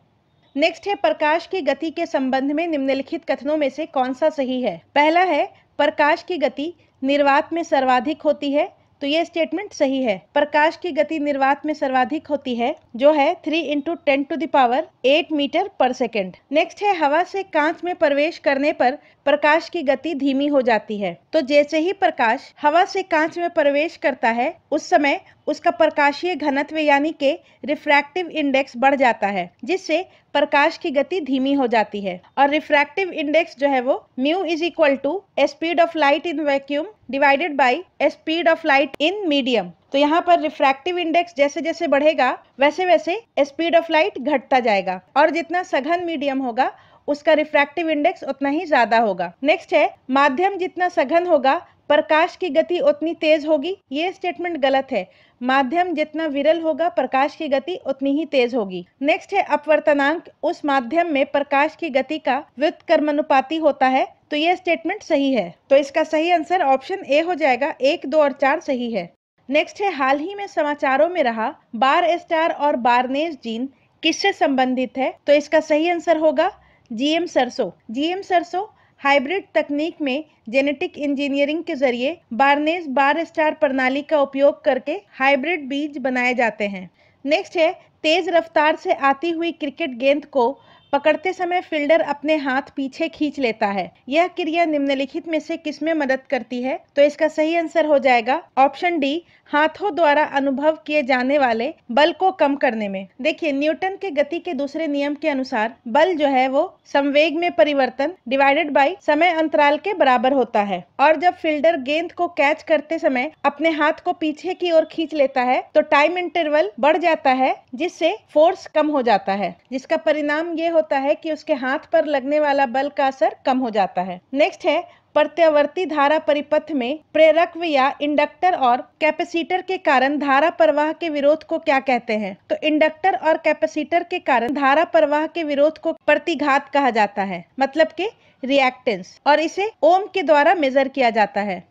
नेक्स्ट है, प्रकाश की गति के संबंध में निम्नलिखित कथनों में से कौन सा सही है? पहला है, प्रकाश की गति निर्वात में सर्वाधिक होती है। तो ये स्टेटमेंट सही है। प्रकाश की गति निर्वात में सर्वाधिक होती है, जो है 3 × 10⁸ मीटर पर सेकेंड। नेक्स्ट है, हवा से कांच में प्रवेश करने पर प्रकाश की गति धीमी हो जाती है। तो जैसे ही प्रकाश हवा से कांच में प्रवेश करता है, उस समय उसका प्रकाशीय घनत्व यानी कि रिफ्रैक्टिव इंडेक्स बढ़ जाता है, जिससे प्रकाश की गति धीमी हो जाती है। और रिफ्रैक्टिव इंडेक्स जो है वो mu is equal to speed of light in vacuum divided by speed of light in medium. तो यहाँ पर रिफ्रैक्टिव इंडेक्स जैसे जैसे बढ़ेगा वैसे वैसे स्पीड ऑफ लाइट घटता जाएगा, और जितना सघन मीडियम होगा उसका रिफ्रैक्टिव इंडेक्स उतना ही ज्यादा होगा। नेक्स्ट है, माध्यम जितना सघन होगा प्रकाश की गति उतनी तेज होगी। ये स्टेटमेंट गलत है। माध्यम जितना विरल होगा प्रकाश की गति उतनी ही तेज होगी। नेक्स्ट है, अपवर्तनांक उस माध्यम में प्रकाश की गति का व्युत्क्रमानुपाती होता है। तो ये स्टेटमेंट सही है, तो इसका सही आंसर ऑप्शन ए हो जाएगा। 1, 2 और 4 सही है। नेक्स्ट है, हाल ही में समाचारों में रहा बार स्टार और बार्नेज जीन किससे संबंधित है? तो इसका सही आंसर होगा जीएम सरसों। जीएम सरसों हाइब्रिड तकनीक में जेनेटिक इंजीनियरिंग के जरिए बार्नेज बार स्टार प्रणाली का उपयोग करके हाइब्रिड बीज बनाए जाते हैं। नेक्स्ट है, तेज रफ्तार से आती हुई क्रिकेट गेंद को पकड़ते समय फील्डर अपने हाथ पीछे खींच लेता है। यह क्रिया निम्नलिखित में से किसमें मदद करती है? तो इसका सही आंसर हो जाएगा ऑप्शन डी, हाथों द्वारा अनुभव किए जाने वाले बल को कम करने में। देखिए, न्यूटन के गति के दूसरे नियम के अनुसार बल जो है वो संवेग में परिवर्तन डिवाइडेड बाय समय अंतराल के बराबर होता है। और जब फील्डर गेंद को कैच करते समय अपने हाथ को पीछे की ओर खींच लेता है तो टाइम इंटरवल बढ़ जाता है, जिससे फोर्स कम हो जाता है, जिसका परिणाम ये होता है कि उसके हाथ पर लगने वाला बल का असर कम हो जाता है। नेक्स्ट है, प्रत्यावर्ती धारा परिपथ में प्रेरकत्व या इंडक्टर और कैपेसिटर के कारण धारा प्रवाह के विरोध को क्या कहते हैं? तो इंडक्टर और कैपेसिटर के कारण धारा प्रवाह के विरोध को प्रतिघात कहा जाता है, मतलब कि रिएक्टेंस, और इसे ओम के द्वारा मेजर किया जाता है।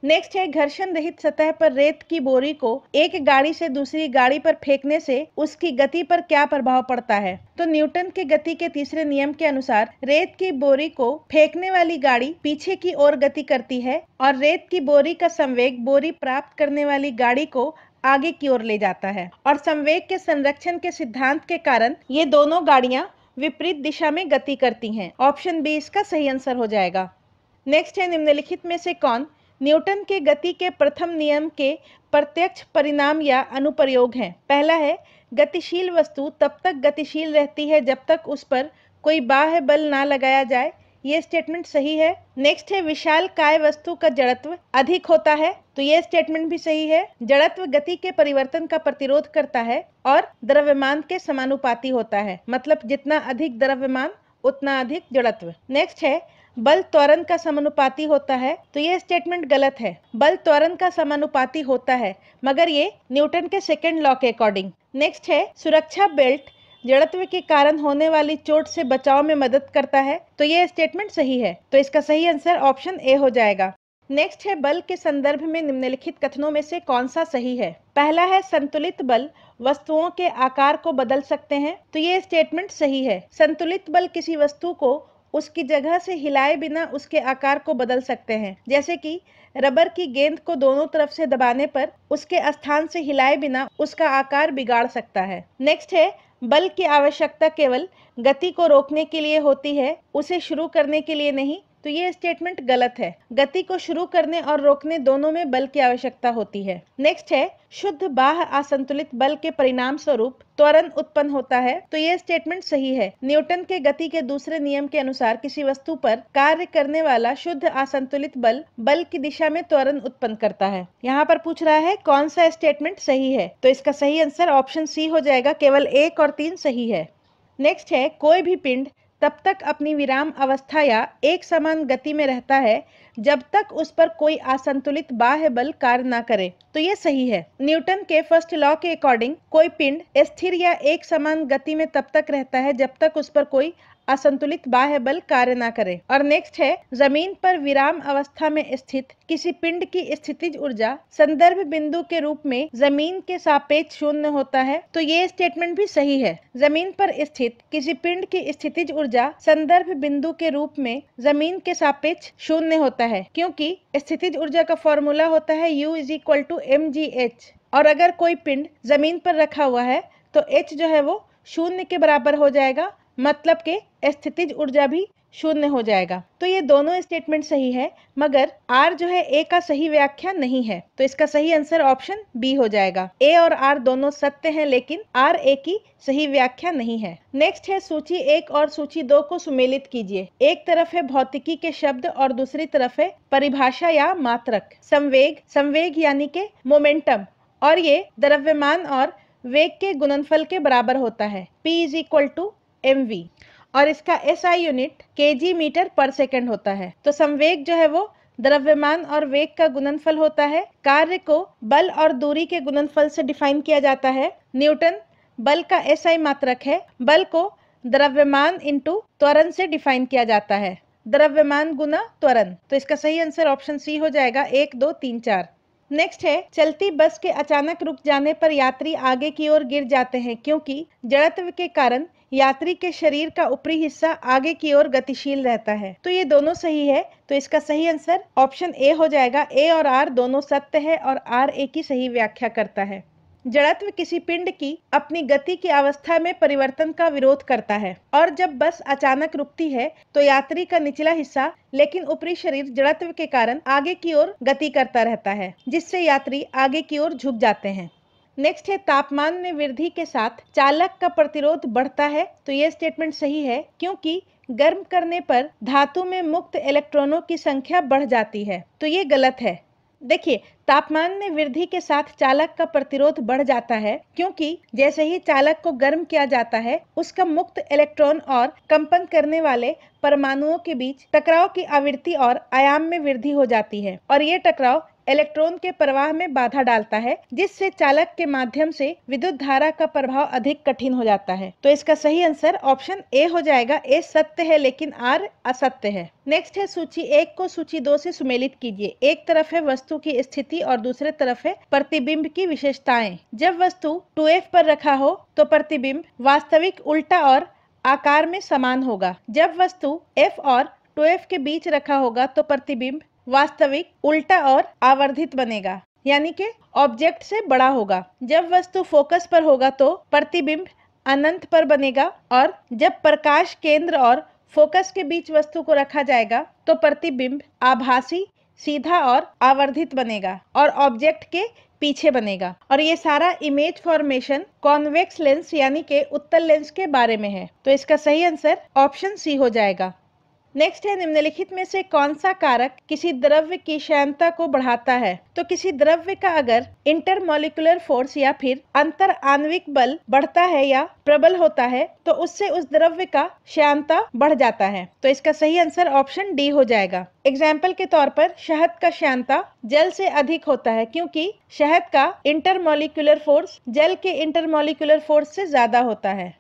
नेक्स्ट है, घर्षण रहित सतह पर रेत की बोरी को एक गाड़ी से दूसरी गाड़ी पर फेंकने से उसकी गति पर क्या प्रभाव पड़ता है? तो न्यूटन के गति के तीसरे नियम के अनुसार रेत की बोरी को फेंकने वाली गाड़ी पीछे की ओर गति करती है और रेत की बोरी का संवेग बोरी प्राप्त करने वाली गाड़ी को आगे की ओर ले जाता है। और संवेग के संरक्षण के सिद्धांत के कारण ये दोनों गाड़ियां विपरीत दिशा में गति करती हैं। ऑप्शन बी इसका सही आंसर हो जाएगा। नेक्स्ट है, निम्नलिखित में से कौन न्यूटन के गति के प्रथम नियम के प्रत्यक्ष परिणाम या अनुप्रयोग हैं? पहला है, गतिशील वस्तु तब तक गतिशील रहती है जब तक उस पर कोई बाह्य बल ना लगाया जाए। ये स्टेटमेंट सही है। नेक्स्ट है, विशाल काय वस्तु का जड़त्व अधिक होता है। तो ये स्टेटमेंट भी सही है। जड़त्व गति के परिवर्तन का प्रतिरोध करता है और द्रव्यमान के समानुपाती होता है, मतलब जितना अधिक द्रव्यमान उतना अधिक जड़त्व। नेक्स्ट है, बल त्वरण का समानुपाती होता है। तो ये स्टेटमेंट गलत है। बल त्वरण का समानुपाती होता है, मगर ये न्यूटन के सेकंड लॉ के अकॉर्डिंग। नेक्स्ट है, सुरक्षा बेल्ट जड़त्व के कारण होने वाली चोट से बचाव में मदद करता है। तो ये स्टेटमेंट सही है, तो इसका सही आंसर ऑप्शन ए हो जाएगा। नेक्स्ट है, बल के संदर्भ में निम्नलिखित कथनों में से कौन सा सही है? पहला है, संतुलित बल वस्तुओं के आकार को बदल सकते हैं। तो ये स्टेटमेंट सही है। संतुलित बल किसी वस्तु को उसकी जगह से हिलाए बिना उसके आकार को बदल सकते हैं, जैसे कि रबर की गेंद को दोनों तरफ से दबाने पर उसके स्थान से हिलाए बिना उसका आकार बिगाड़ सकता है। नेक्स्ट है, बल की आवश्यकता केवल गति को रोकने के लिए होती है, उसे शुरू करने के लिए नहीं। तो ये स्टेटमेंट गलत है। गति को शुरू करने और रोकने दोनों में बल की आवश्यकता होती है। नेक्स्ट है, शुद्ध बाह्य असंतुलित बल के परिणाम स्वरूप त्वरण उत्पन्न होता है। तो ये स्टेटमेंट सही है। न्यूटन के गति के दूसरे नियम के अनुसार किसी वस्तु पर कार्य करने वाला शुद्ध असंतुलित बल बल की दिशा में त्वरण उत्पन्न करता है। यहाँ पर पूछ रहा है कौन सा स्टेटमेंट सही है, तो इसका सही आंसर ऑप्शन सी हो जाएगा। केवल 1 और 3 सही है। नेक्स्ट है, कोई भी पिंड तब तक अपनी विराम अवस्था या एक समान गति में रहता है जब तक उस पर कोई असंतुलित बाह्य बल कार्य न करे। तो ये सही है। न्यूटन के फर्स्ट लॉ के अकॉर्डिंग कोई पिंड स्थिर या एक समान गति में तब तक रहता है जब तक उस पर कोई असंतुलित बाह्य बल कार्य न करे। और नेक्स्ट है, जमीन पर विराम अवस्था में स्थित किसी पिंड की स्थितिज ऊर्जा संदर्भ बिंदु के रूप में जमीन के सापेक्ष शून्य होता है। तो ये स्टेटमेंट भी सही है। जमीन पर स्थित किसी पिंड की स्थितिज ऊर्जा संदर्भ बिंदु के रूप में जमीन के सापेक्ष शून्य होता है, क्योंकि स्थितिज ऊर्जा का फॉर्मूला होता है U = mgh। और अगर कोई पिंड जमीन पर रखा हुआ है तो h जो है वो शून्य के बराबर हो जाएगा, मतलब के स्थितिज ऊर्जा भी शून्य हो जाएगा। तो ये दोनों स्टेटमेंट सही है, मगर R जो है A का सही व्याख्या नहीं है। तो इसका सही आंसर ऑप्शन बी हो जाएगा। A और R दोनों सत्य हैं, लेकिन R A की सही व्याख्या नहीं है। नेक्स्ट है, सूची 1 और सूची 2 को सुमेलित कीजिए। एक तरफ है भौतिकी के शब्द और दूसरी तरफ है परिभाषा या मात्रक। संवेग यानी के मोमेंटम, और ये द्रव्यमान और वेग के गुणनफल के बराबर होता है। P = mv, और इसका SI यूनिट kg मीटर पर सेकंड होता है। तो संवेग जो है वो द्रव्यमान और वेग का गुणनफल होता है। कार्य को बल और दूरी के गुणनफल से डिफाइन किया जाता है। न्यूटन बल का SI मात्रक है। बल को द्रव्यमान इंटू त्वरण से डिफाइन किया जाता है, द्रव्यमान गुना त्वरण। तो इसका सही आंसर ऑप्शन सी हो जाएगा। 1, 2, 3, 4। नेक्स्ट है, चलती बस के अचानक रुक जाने पर यात्री आगे की ओर गिर जाते हैं क्योंकि जड़त्व के कारण यात्री के शरीर का ऊपरी हिस्सा आगे की ओर गतिशील रहता है। तो ये दोनों सही है। तो इसका सही आंसर ऑप्शन ए हो जाएगा। A और R दोनों सत्य है और R A की सही व्याख्या करता है। जड़त्व किसी पिंड की अपनी गति की अवस्था में परिवर्तन का विरोध करता है, और जब बस अचानक रुकती है तो यात्री का निचला हिस्सा लेकिन ऊपरी शरीर जड़त्व के कारण आगे की ओर गति करता रहता है, जिससे यात्री आगे की ओर झुक जाते हैं। नेक्स्ट है, तापमान में वृद्धि के साथ चालक का प्रतिरोध बढ़ता है। तो ये स्टेटमेंट सही है, क्योंकि गर्म करने पर धातु में मुक्त इलेक्ट्रॉनों की संख्या बढ़ जाती है। तो ये गलत है। देखिए, तापमान में वृद्धि के साथ चालक का प्रतिरोध बढ़ जाता है, क्योंकि जैसे ही चालक को गर्म किया जाता है उसका मुक्त इलेक्ट्रॉन और कंपन करने वाले परमाणुओं के बीच टकराव की आवृत्ति और आयाम में वृद्धि हो जाती है, और ये टकराव इलेक्ट्रॉन के प्रवाह में बाधा डालता है, जिससे चालक के माध्यम से विद्युत धारा का प्रभाव अधिक कठिन हो जाता है। तो इसका सही आंसर ऑप्शन ए हो जाएगा। ए सत्य है लेकिन आर असत्य है। नेक्स्ट है, सूची 1 को सूची 2 से सुमेलित कीजिए। एक तरफ है वस्तु की स्थिति और दूसरे तरफ है प्रतिबिंब की विशेषताएं। जब वस्तु 2F पर रखा हो तो प्रतिबिंब वास्तविक उल्टा और आकार में समान होगा। जब वस्तु F और 2F के बीच रखा होगा तो प्रतिबिंब वास्तविक उल्टा और आवर्धित बनेगा, यानी कि ऑब्जेक्ट से बड़ा होगा। जब वस्तु फोकस पर होगा तो प्रतिबिंब अनंत पर बनेगा, और जब प्रकाश केंद्र और फोकस के बीच वस्तु को रखा जाएगा तो प्रतिबिंब आभासी, सीधा और आवर्धित बनेगा और ऑब्जेक्ट के पीछे बनेगा। और ये सारा इमेज फॉर्मेशन कॉन्वेक्स लेंस यानी कि उत्तल लेंस के बारे में है। तो इसका सही आंसर ऑप्शन सी हो जाएगा। नेक्स्ट है, निम्नलिखित में से कौन सा कारक किसी द्रव्य की श्यानता को बढ़ाता है? तो किसी द्रव्य का अगर इंटरमॉलिक्यूलर फोर्स या फिर अंतर आणविक बल बढ़ता है या प्रबल होता है तो उससे उस द्रव्य का श्यानता बढ़ जाता है। तो इसका सही आंसर ऑप्शन डी हो जाएगा। एग्जाम्पल के तौर पर शहद का श्यानता जल से अधिक होता है, क्योंकि शहद का इंटरमॉलिक्यूलर फोर्स जल के इंटरमॉलिक्यूलर फोर्स से ज्यादा होता है।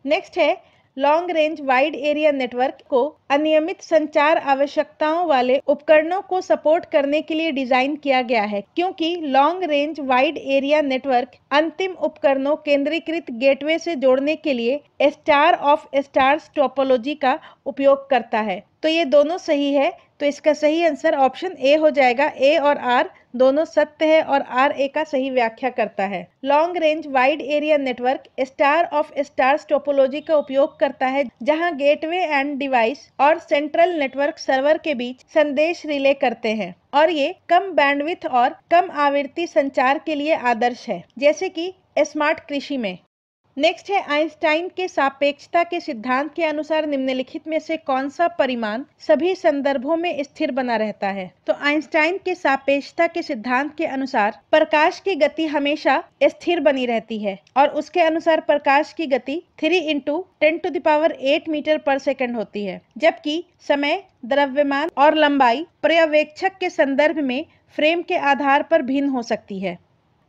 नेक्स्ट है, long range wide area network को अनियमित संचार आवश्यकताओं वाले उपकरणों को सपोर्ट करने के लिए डिजाइन किया गया है, क्योंकि long range wide area network अंतिम उपकरणों केंद्रीकृत गेटवे से जोड़ने के लिए स्टार ऑफ स्टार्स टोपोलॉजी का उपयोग करता है। तो ये दोनों सही है, तो इसका सही आंसर ऑप्शन ए हो जाएगा। ए और आर दोनों सत्य है और आर ए का सही व्याख्या करता है। Long range wide area network star of stars topology का उपयोग करता है, जहां गेटवे एंड डिवाइस और सेंट्रल नेटवर्क सर्वर के बीच संदेश रिले करते हैं और ये कम बैंडविड्थ और कम आवृत्ति संचार के लिए आदर्श है, जैसे कि स्मार्ट कृषि में। नेक्स्ट है आइंस्टाइन के सापेक्षता के सिद्धांत के अनुसार निम्नलिखित में से कौन सा परिमाण सभी संदर्भों में स्थिर बना रहता है। तो आइंस्टाइन के सापेक्षता के सिद्धांत के अनुसार प्रकाश की गति हमेशा स्थिर बनी रहती है और उसके अनुसार प्रकाश की गति 3 × 10⁸ मीटर पर सेकंड होती है, जबकि समय, द्रव्यमान और लंबाई पर्यवेक्षक के संदर्भ में फ्रेम के आधार पर भिन्न हो सकती है।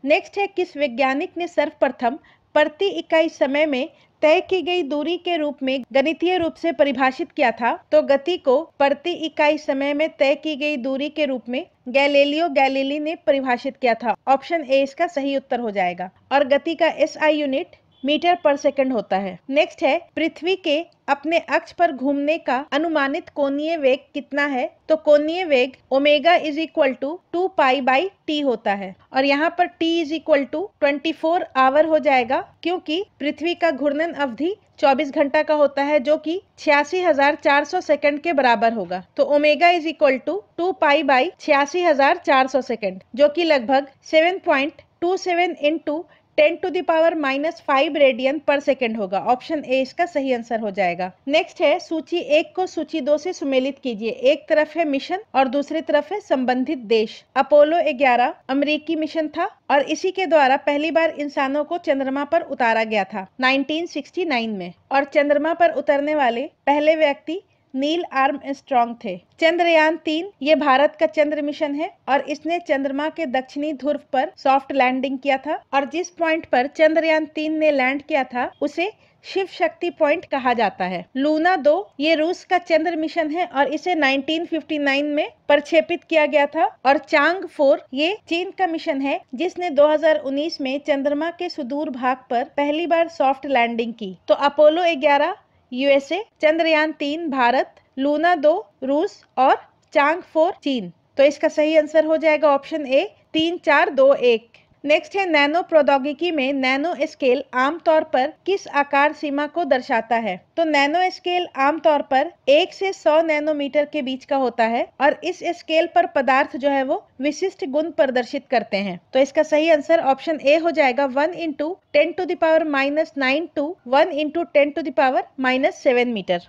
नेक्स्ट है किस वैज्ञानिक ने सर्वप्रथम प्रति इकाई समय में तय की गई दूरी के रूप में गणितीय रूप से परिभाषित किया था। तो गति को प्रति इकाई समय में तय की गई दूरी के रूप में गैलीलियो गैलीली ने परिभाषित किया था। ऑप्शन ए इसका सही उत्तर हो जाएगा और गति का एसआई यूनिट मीटर पर सेकंड होता है। नेक्स्ट है पृथ्वी के अपने अक्ष पर घूमने का अनुमानित कोणीय वेग कितना है। तो कोणीय वेग omega is equal to 2π/t होता है और यहाँ पर t is equal to 24 hour हो जाएगा, क्योंकि पृथ्वी का घूर्णन अवधि 24 घंटा का होता है, जो कि 86,400 सेकंड के बराबर होगा। तो omega is equal to 2π/86,400 second, जो कि लगभग 7.27 × 10⁻⁵ रेडियन पर सेकंड होगा। ऑप्शन ए इसका सही आंसर हो जाएगा। नेक्स्ट है सूची 1 को सूची 2 से सुमेलित कीजिए। एक तरफ है मिशन और दूसरी तरफ है संबंधित देश। अपोलो 11 अमेरिकी मिशन था और इसी के द्वारा पहली बार इंसानों को चंद्रमा पर उतारा गया था 1969 में, और चंद्रमा पर उतरने वाले पहले व्यक्ति नील आर्मस्ट्रॉन्ग थे। चंद्रयान 3 ये भारत का चंद्र मिशन है और इसने चंद्रमा के दक्षिणी ध्रुव पर सॉफ्ट लैंडिंग किया था और जिस पॉइंट पर चंद्रयान 3 ने लैंड किया था उसे शिव शक्ति पॉइंट कहा जाता है। लूना 2 ये रूस का चंद्र मिशन है और इसे 1959 में प्रक्षेपित किया गया था, और चांग 4 ये चीन का मिशन है जिसने 2019 में चंद्रमा के सुदूर भाग पर पहली बार सॉफ्ट लैंडिंग की। तो Apollo 11 USA, Chandrayaan 3 Bharat, Luna 2 रूस और चांग 4 चीन। तो इसका सही आंसर हो जाएगा ऑप्शन ए 3, 4, 2, 1। नेक्स्ट है नैनो प्रौद्योगिकी में नैनो स्केल आमतौर पर किस आकार सीमा को दर्शाता है। तो नैनो स्केल आमतौर पर 1 से 100 नैनोमीटर के बीच का होता है और इस स्केल पर पदार्थ जो है वो विशिष्ट गुण प्रदर्शित करते हैं। तो इसका सही आंसर ऑप्शन ए हो जाएगा 1 × 10⁻⁹ to 1 × 10⁻⁷ मीटर।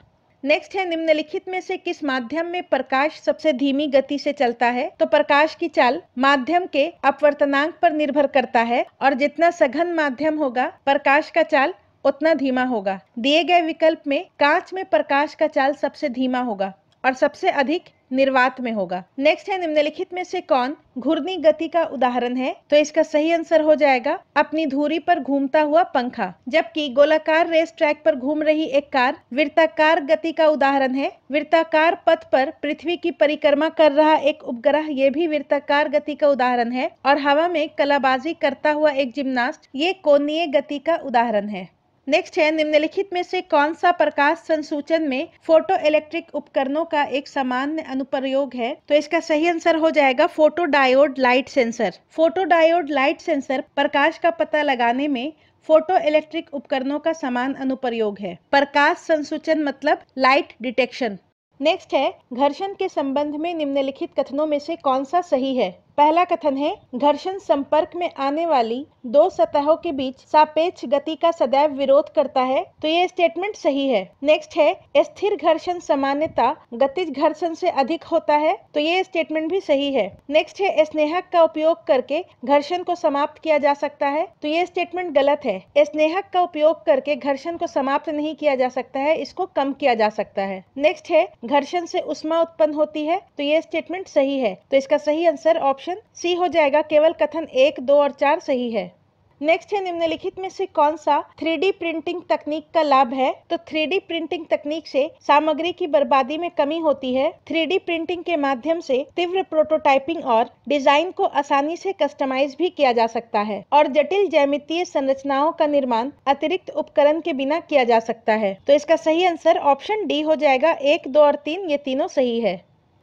नेक्स्ट है निम्नलिखित में से किस माध्यम में प्रकाश सबसे धीमी गति से चलता है। तो प्रकाश की चाल माध्यम के अपवर्तनांक पर निर्भर करता है और जितना सघन माध्यम होगा प्रकाश का चाल उतना धीमा होगा। दिए गए विकल्प में कांच में प्रकाश का चाल सबसे धीमा होगा और सबसे अधिक निर्वात में होगा। नेक्स्ट है निम्नलिखित में से कौन घूर्णी गति का उदाहरण है। तो इसका सही आंसर हो जाएगा अपनी धुरी पर घूमता हुआ पंखा, जबकि गोलाकार रेस ट्रैक पर घूम रही एक कार वृत्ताकार गति का उदाहरण है। वृत्ताकार पथ पर पृथ्वी की परिक्रमा कर रहा एक उपग्रह ये भी वृत्ताकार गति का उदाहरण है, और हवा में कलाबाजी करता हुआ एक जिम्नास्ट ये कोणीय गति का उदाहरण है। नेक्स्ट है निम्नलिखित में से कौन सा प्रकाश संसूचन में फोटो इलेक्ट्रिक उपकरणों का एक सामान्य अनुप्रयोग है। तो इसका सही आंसर हो जाएगा photodiode light sensor. Photodiode light sensor प्रकाश का पता लगाने में फोटो इलेक्ट्रिक उपकरणों का समान अनुप्रयोग है। प्रकाश संसूचन मतलब लाइट डिटेक्शन। नेक्स्ट है घर्षण के संबंध में निम्नलिखित कथनों में से कौन सा सही है। पहला कथन है घर्षण संपर्क में आने वाली दो सतहों के बीच सापेक्ष गति का सदैव विरोध करता है। तो ये स्टेटमेंट सही है। नेक्स्ट है स्थिर घर्षण सामान्यतः गतिज घर्षण से अधिक होता है। तो ये स्टेटमेंट भी सही है। नेक्स्ट है स्नेहक का उपयोग करके घर्षण को समाप्त किया जा सकता है। तो ये स्टेटमेंट गलत है। स्नेहक का उपयोग करके घर्षण को समाप्त नहीं किया जा सकता है, इसको कम किया जा सकता है। नेक्स्ट है घर्षण से उष्मा उत्पन्न होती है। तो ये स्टेटमेंट सही है। तो इसका सही आंसर ऑप्शन सी हो जाएगा। केवल कथन 1, 2 और 4 सही है। नेक्स्ट है निम्नलिखित में से कौन सा 3D प्रिंटिंग तकनीक का लाभ है? तो 3D प्रिंटिंग तकनीक से सामग्री की बर्बादी में कमी होती है। 3D प्रिंटिंग के माध्यम से तीव्र प्रोटोटाइपिंग और डिजाइन को आसानी से कस्टमाइज भी किया जा सकता है और जटिल ज्यामितीय संरचनाओं का निर्माण अतिरिक्त उपकरण के बिना किया जा सकता है। तो इसका सही आंसर ऑप्शन डी हो जाएगा। 1, 2 और 3 ये तीनों सही है।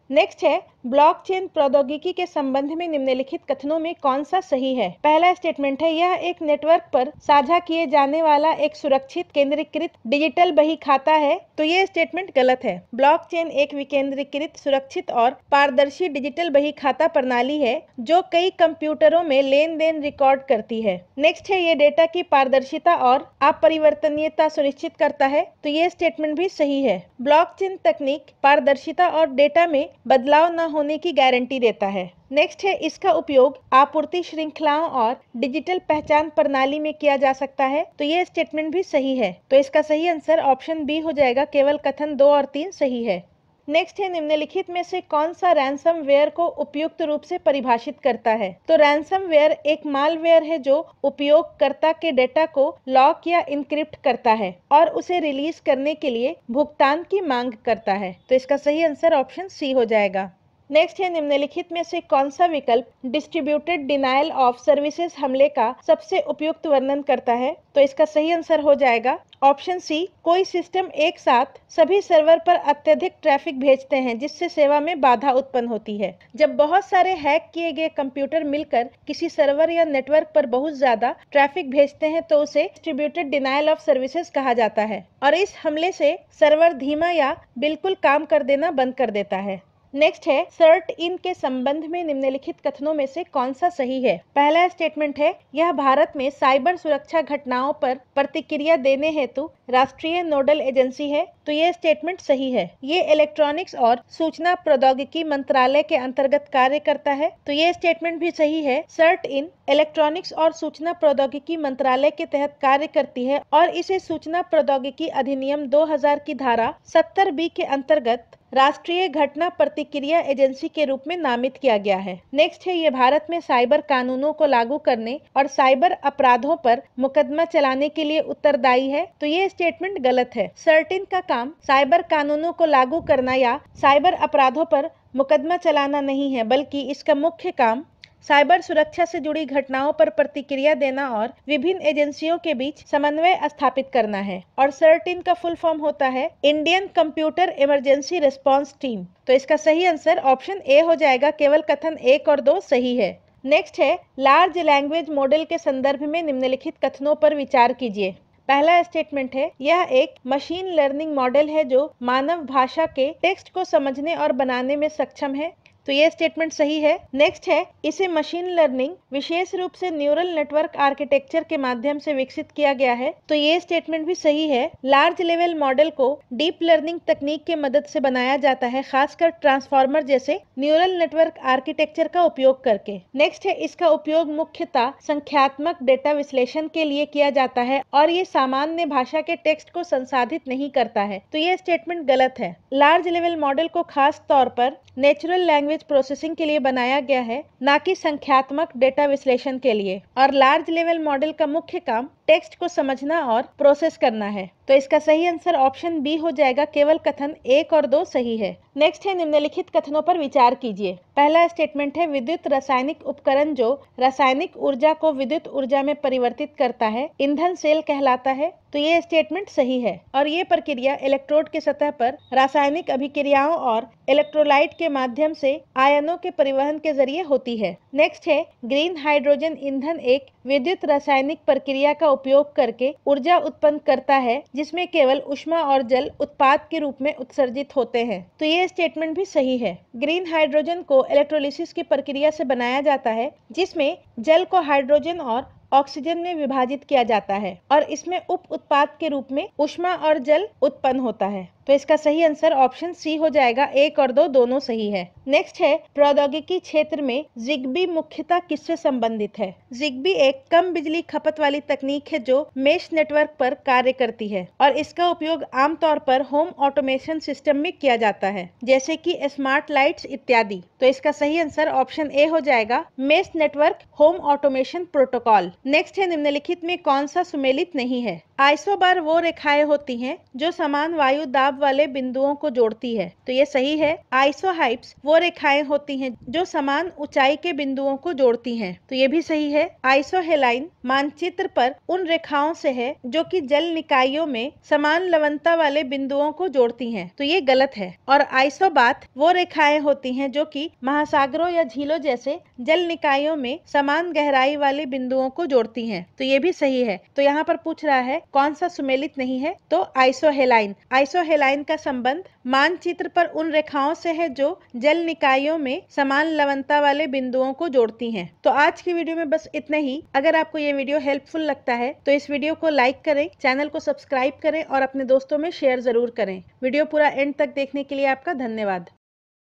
नेक्स्ट है ब्लॉकचेन प्रौद्योगिकी के संबंध में निम्नलिखित कथनों में कौन सा सही है? पहला स्टेटमेंट है यह एक नेटवर्क पर साझा किए जाने वाला एक सुरक्षित केंद्रीकृत डिजिटल बही खाता है। तो ये स्टेटमेंट गलत है। ब्लॉकचेन एक विकेंद्रीकृत, सुरक्षित और पारदर्शी डिजिटल बही खाता प्रणाली है जो कई कंप्यूटरों में लेन देन रिकॉर्ड करती है। नेक्स्ट है ये डेटा की पारदर्शिता और अपरिवर्तनीयता सुनिश्चित करता है। तो ये स्टेटमेंट भी सही है। ब्लॉकचेन तकनीक पारदर्शिता और डेटा में बदलाव न होने की गारंटी देता है। नेक्स्ट है इसका उपयोग आपूर्ति श्रृंखलाओं और डिजिटल पहचान प्रणाली में किया जा सकता है। तो ये स्टेटमेंट भी सही है। तो इसका सही आंसर ऑप्शन बी हो जाएगा। केवल कथन 2 और 3 सही है। नेक्स्ट है निम्नलिखित में से कौन सा रैंसमवेयर को उपयुक्त रूप से परिभाषित करता है? तो रैंसमवेयर एक मालवेयर है जो उपयोगकर्ता के डेटा को लॉक या इनक्रिप्ट करता है और उसे रिलीज करने के लिए भुगतान की मांग करता है। तो इसका सही आंसर ऑप्शन सी हो जाएगा। नेक्स्ट है निम्नलिखित में से कौन सा विकल्प डिस्ट्रीब्यूटेड डिनायल ऑफ सर्विसेज हमले का सबसे उपयुक्त वर्णन करता है? तो इसका सही आंसर हो जाएगा ऑप्शन सी। कोई सिस्टम एक साथ सभी सर्वर पर अत्यधिक ट्रैफिक भेजते हैं जिससे सेवा में बाधा उत्पन्न होती है। जब बहुत सारे हैक किए गए कंप्यूटर मिलकर किसी सर्वर या नेटवर्क पर बहुत ज्यादा ट्रैफिक भेजते हैं तो उसे डिस्ट्रीब्यूटेड डिनायल ऑफ सर्विसेज कहा जाता है और इस हमले से सर्वर धीमा या बिल्कुल काम कर देना बंद कर देता है। नेक्स्ट है सर्ट इन के संबंध में निम्नलिखित कथनों में से कौन सा सही है? पहला स्टेटमेंट है यह भारत में साइबर सुरक्षा घटनाओं पर प्रतिक्रिया देने हेतु राष्ट्रीय नोडल एजेंसी है। तो ये स्टेटमेंट सही है। ये इलेक्ट्रॉनिक्स और सूचना प्रौद्योगिकी मंत्रालय के अंतर्गत कार्य करता है। तो ये स्टेटमेंट भी सही है। सर्ट इन इलेक्ट्रॉनिक्स और सूचना प्रौद्योगिकी मंत्रालय के तहत कार्य करती है और इसे सूचना प्रौद्योगिकी अधिनियम 2000 की धारा 70B के अंतर्गत राष्ट्रीय घटना प्रतिक्रिया एजेंसी के रूप में नामित किया गया है। नेक्स्ट है ये भारत में साइबर कानूनों को लागू करने और साइबर अपराधों पर मुकदमा चलाने के लिए उत्तरदायी है। तो ये स्टेटमेंट गलत है। सर्टिन का काम साइबर कानूनों को लागू करना या साइबर अपराधों पर मुकदमा चलाना नहीं है, बल्कि इसका मुख्य काम साइबर सुरक्षा से जुड़ी घटनाओं पर प्रतिक्रिया देना और विभिन्न एजेंसियों के बीच समन्वय स्थापित करना है। और सर्टिन का फुल फॉर्म होता है Indian computer emergency response team. तो इसका सही आंसर ऑप्शन ए हो जाएगा। केवल कथन 1 और 2 सही है। नेक्स्ट है लार्ज लैंग्वेज मॉडल के संदर्भ में निम्नलिखित कथनों पर विचार कीजिए। पहला स्टेटमेंट है यह एक मशीन लर्निंग मॉडल है जो मानव भाषा के टेक्स्ट को समझने और बनाने में सक्षम है। तो ये स्टेटमेंट सही है। नेक्स्ट है इसे मशीन लर्निंग विशेष रूप से न्यूरल नेटवर्क आर्किटेक्चर के माध्यम से विकसित किया गया है। तो ये स्टेटमेंट भी सही है। लार्ज लेवल मॉडल को डीप लर्निंग तकनीक के मदद से बनाया जाता है, खासकर ट्रांसफॉर्मर जैसे न्यूरल नेटवर्क आर्किटेक्चर का उपयोग करके। नेक्स्ट है इसका उपयोग मुख्यतः संख्यात्मक डेटा विश्लेषण के लिए किया जाता है और ये सामान्य भाषा के टेक्स्ट को संसाधित नहीं करता है। तो ये स्टेटमेंट गलत है। लार्ज लेवल मॉडल को खास तौर पर नेचुरल लैंग्वेज प्रोसेसिंग के लिए बनाया गया है, न कि संख्यात्मक डेटा विश्लेषण के लिए। और लार्ज लेवल मॉडल का मुख्य काम टेक्स्ट को समझना और प्रोसेस करना है। तो इसका सही आंसर ऑप्शन बी हो जाएगा। केवल कथन 1 और 2 सही है। नेक्स्ट है निम्नलिखित कथनों पर विचार कीजिए। पहला स्टेटमेंट है विद्युत रासायनिक उपकरण जो रासायनिक ऊर्जा को विद्युत ऊर्जा में परिवर्तित करता है ईंधन सेल कहलाता है। तो ये स्टेटमेंट सही है और ये प्रक्रिया इलेक्ट्रोड के सतह पर रासायनिक अभिक्रियाओं और इलेक्ट्रोलाइट के माध्यम से आयनों के परिवहन के जरिए होती है। नेक्स्ट है ग्रीन हाइड्रोजन ईंधन एक विद्युत रासायनिक प्रक्रिया का उपयोग करके ऊर्जा उत्पन्न करता है जिसमें केवल ऊष्मा और जल उत्पाद के रूप में उत्सर्जित होते हैं। तो ये स्टेटमेंट भी सही है। ग्रीन हाइड्रोजन को इलेक्ट्रोलिसिस की प्रक्रिया से बनाया जाता है जिसमें जल को हाइड्रोजन और ऑक्सीजन में विभाजित किया जाता है और इसमें उप उत्पाद के रूप में ऊष्मा और जल उत्पन्न होता है। तो इसका सही आंसर ऑप्शन सी हो जाएगा। 1 और 2 दोनों सही है। नेक्स्ट है, प्रौद्योगिकी क्षेत्र में जिग्बी मुख्यतः किससे संबंधित है? जिग्बी एक कम बिजली खपत वाली तकनीक है जो मेश नेटवर्क पर कार्य करती है और इसका उपयोग आमतौर पर होम ऑटोमेशन सिस्टम में किया जाता है, जैसे कि स्मार्ट लाइट्स इत्यादि। तो इसका सही आंसर ऑप्शन ए हो जाएगा, mesh network home automation protocol. Next है, निम्नलिखित में कौन सा सुमेलित नहीं है? आइसोबार वो रेखाएं होती हैं जो समान वायु दाब वाले बिंदुओं को जोड़ती है। तो ये सही है। आइसोहाइप्स वो रेखाएं होती हैं जो समान ऊंचाई के बिंदुओं को जोड़ती हैं। तो ये भी सही है। आइसोहेलाइन मानचित्र पर उन रेखाओं से है जो कि जल निकायों में समान लवणता वाले बिंदुओं को जोड़ती हैं। तो ये गलत है। और आइसोबाथ वो रेखाएं होती हैं जो कि महासागरों या झीलों जैसे जल निकायों में समान गहराई वाले बिंदुओं को जोड़ती हैं। तो ये भी सही है। तो यहाँ पर पूछ रहा है कौन सा सुमेलित नहीं है? तो आइसोहेलाइन। आइसोहेलाइन का संबंध मानचित्र पर उन रेखाओं से है जो जल निकायों में समान लवणता वाले बिंदुओं को जोड़ती हैं। तो आज की वीडियो में बस इतना ही। अगर आपको ये वीडियो हेल्पफुल लगता है तो इस वीडियो को लाइक करें, चैनल को सब्सक्राइब करें और अपने दोस्तों में शेयर जरूर करें। वीडियो पूरा एंड तक देखने के लिए आपका धन्यवाद।